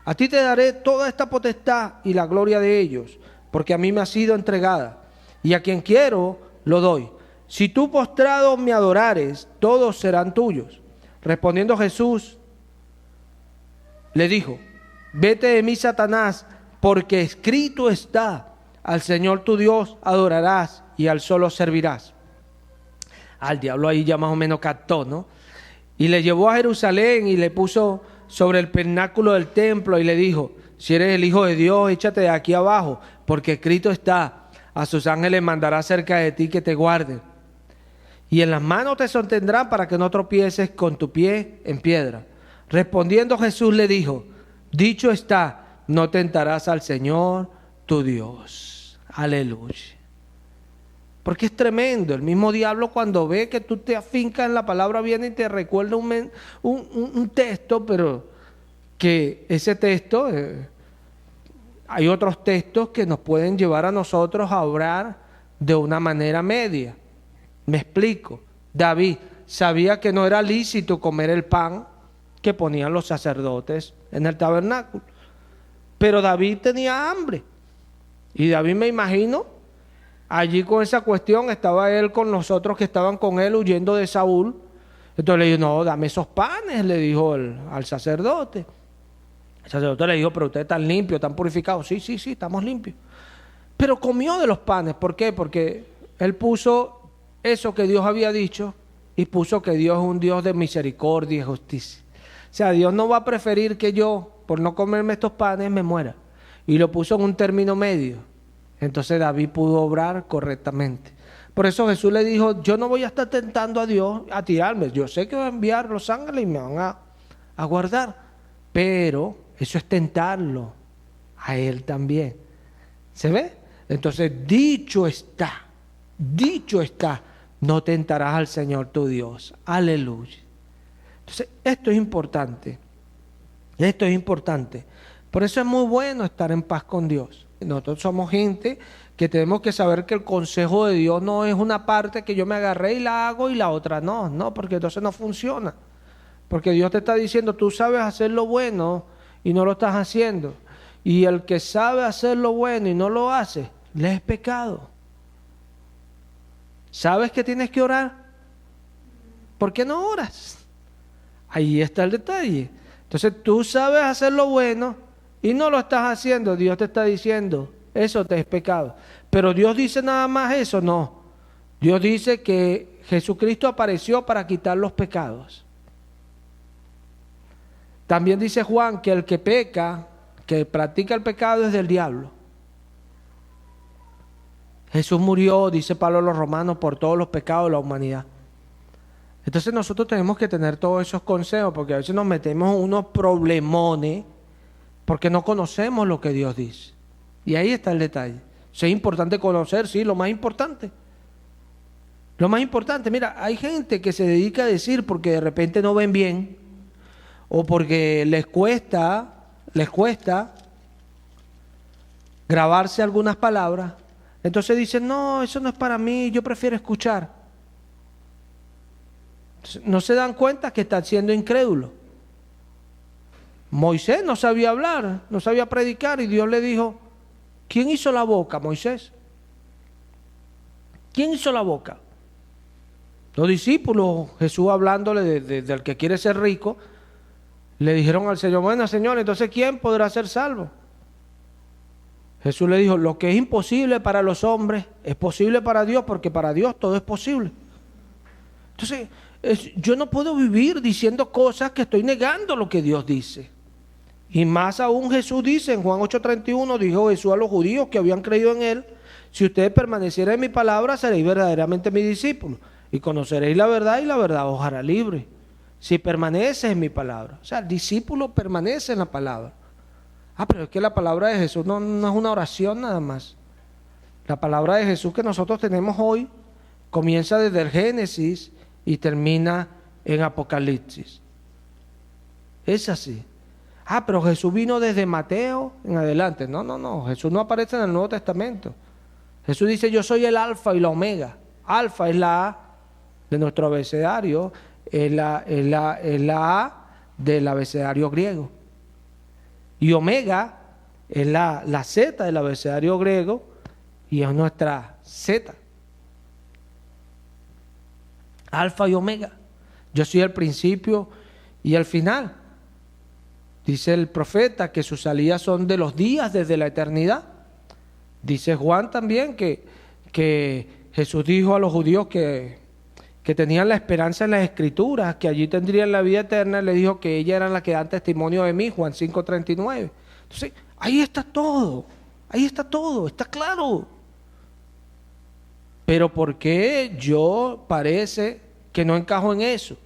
a ti te daré toda esta potestad y la gloria de ellos, porque a mí me ha sido entregada, y a quien quiero lo doy. Si tú postrado me adorares, todos serán tuyos. Respondiendo Jesús, le dijo: vete de mí, Satanás, porque escrito está: al Señor tu Dios adorarás y al solo servirás. Al diablo ahí ya más o menos captó, ¿no? Y le llevó a Jerusalén y le puso sobre el pináculo del templo y le dijo: si eres el Hijo de Dios, échate de aquí abajo, porque escrito está: a sus ángeles mandará cerca de ti que te guarden, y en las manos te sostendrán para que no tropieces con tu pie en piedra. Respondiendo Jesús le dijo: dicho está, no tentarás al Señor tu Dios. Aleluya. Porque es tremendo. El mismo diablo, cuando ve que tú te afincas en la palabra, viene y te recuerda un texto, pero que ese texto, hay otros textos que nos pueden llevar a nosotros a obrar de una manera media. Me explico. David sabía que no era lícito comer el pan que ponían los sacerdotes en el tabernáculo, pero David tenía hambre. Y David, me imagino, allí con esa cuestión, estaba él con los otros que estaban con él huyendo de Saúl. Entonces le dijo: no, dame esos panes, le dijo al sacerdote. El sacerdote le dijo: pero ustedes están limpios, están purificados. Sí, estamos limpios. Pero comió de los panes. ¿Por qué? Porque él puso eso que Dios había dicho y puso que Dios es un Dios de misericordia y justicia. O sea, Dios no va a preferir que yo, por no comerme estos panes, me muera. Y lo puso en un término medio. Entonces David pudo obrar correctamente. Por eso Jesús le dijo: yo no voy a estar tentando a Dios a tirarme. Yo sé que va a enviar los ángeles y me van a guardar. Pero eso es tentarlo a él también. ¿Se ve? Entonces, dicho está, no tentarás al Señor tu Dios. Aleluya. Entonces, esto es importante. Esto es importante. Por eso es muy bueno estar en paz con Dios. Nosotros somos gente que tenemos que saber que el consejo de Dios no es una parte que yo me agarré y la hago y la otra no, porque entonces no funciona. Porque Dios te está diciendo: tú sabes hacer lo bueno y no lo estás haciendo. Y el que sabe hacer lo bueno y no lo hace, le es pecado. ¿Sabes que tienes que orar? ¿Por qué no oras? Ahí está el detalle. Entonces tú sabes hacer lo bueno y no lo estás haciendo. Dios te está diciendo: eso te es pecado. Pero Dios dice nada más eso, no. Dios dice que Jesucristo apareció para quitar los pecados. También dice Juan que el que peca, que practica el pecado, es del diablo. Jesús murió, dice Pablo a los Romanos, por todos los pecados de la humanidad. Entonces nosotros tenemos que tener todos esos consejos, porque a veces nos metemos en unos problemones porque no conocemos lo que Dios dice. Y ahí está el detalle. Es importante conocer, sí, lo más importante. Lo más importante, mira, hay gente que se dedica a decir porque de repente no ven bien o porque les cuesta grabarse algunas palabras. Entonces dicen: no, eso no es para mí, yo prefiero escuchar. No se dan cuenta que están siendo incrédulos. Moisés no sabía hablar, no sabía predicar, y Dios le dijo: ¿quién hizo la boca, Moisés? ¿Quién hizo la boca? Los discípulos, Jesús hablándole del que quiere ser rico, le dijeron al Señor: bueno, Señor, entonces ¿quién podrá ser salvo? Jesús le dijo: lo que es imposible para los hombres es posible para Dios, porque para Dios todo es posible. Entonces, yo no puedo vivir diciendo cosas que estoy negando lo que Dios dice. Y más aún Jesús dice en Juan 8:31, dijo Jesús a los judíos que habían creído en él: si ustedes permanecieran en mi palabra, seréis verdaderamente mis discípulos, y conoceréis la verdad, y la verdad os hará libre. Si permaneces en mi palabra. O sea, el discípulo permanece en la palabra. Pero es que la palabra de Jesús no es una oración nada más. La palabra de Jesús que nosotros tenemos hoy comienza desde el Génesis y termina en Apocalipsis. Es así. Pero Jesús vino desde Mateo en adelante. No. Jesús no aparece en el Nuevo Testamento. Jesús dice: yo soy el alfa y la omega. Alfa es la A de nuestro abecedario. la A del abecedario griego. Y omega es la Z del abecedario griego y es nuestra Z. Alfa y omega. Yo soy el principio y el final. Dice el profeta que sus salidas son de los días desde la eternidad. Dice Juan también que Jesús dijo a los judíos que tenían la esperanza en las Escrituras, que allí tendrían la vida eterna. Le dijo que ellas eran las que dan testimonio de mí, Juan 5:39. Entonces, ahí está todo, está claro. Pero ¿por qué yo parece que no encajo en eso?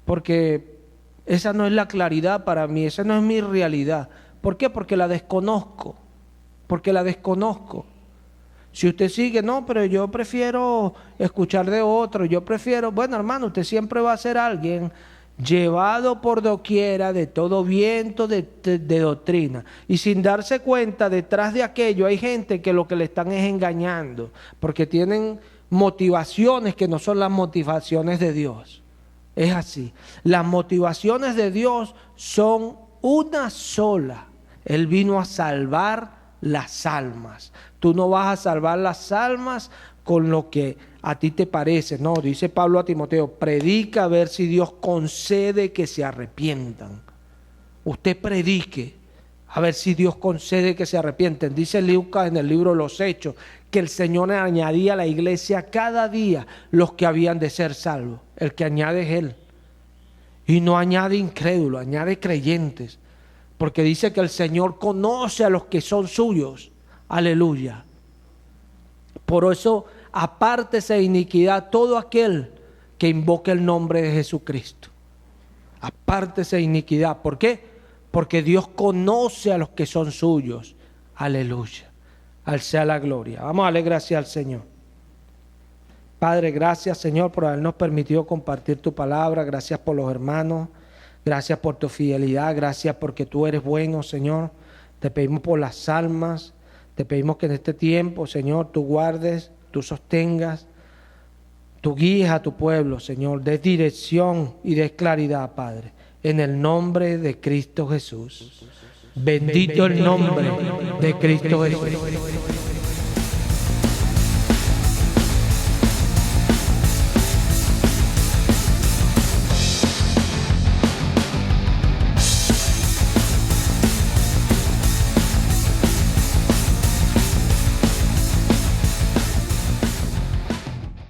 Porque esa no es la claridad para mí, esa no es mi realidad. ¿Por qué? Porque la desconozco. Si usted sigue, no, pero yo prefiero escuchar de otro, bueno, hermano, usted siempre va a ser alguien llevado por doquiera de todo viento de doctrina. Y sin darse cuenta, detrás de aquello hay gente que lo que le están es engañando, porque tienen motivaciones que no son las motivaciones de Dios. Es así. Las motivaciones de Dios son una sola. Él vino a salvar las almas. Tú no vas a salvar las almas con lo que a ti te parece. No, dice Pablo a Timoteo, predica a ver si Dios concede que se arrepientan. Usted predique a ver si Dios concede que se arrepienten. Dice Lucas en el libro de los Hechos que el Señor añadía a la iglesia cada día los que habían de ser salvos. El que añade es Él. Y no añade incrédulos, añade creyentes. Porque dice que el Señor conoce a los que son suyos. Aleluya. Por eso, apártese de iniquidad todo aquel que invoque el nombre de Jesucristo. Apártese de iniquidad. ¿Por qué? Porque Dios conoce a los que son suyos. Aleluya. Al sea la gloria. Vamos a darle gracias al Señor. Padre, gracias, Señor, por habernos permitido compartir tu palabra. Gracias por los hermanos. Gracias por tu fidelidad. Gracias porque tú eres bueno, Señor. Te pedimos por las almas. Te pedimos que en este tiempo, Señor, tú guardes, tú sostengas, tú guíes a tu pueblo, Señor. Des dirección y des claridad, Padre. En el nombre de Cristo Jesús. Bendito el nombre de Cristo Jesús.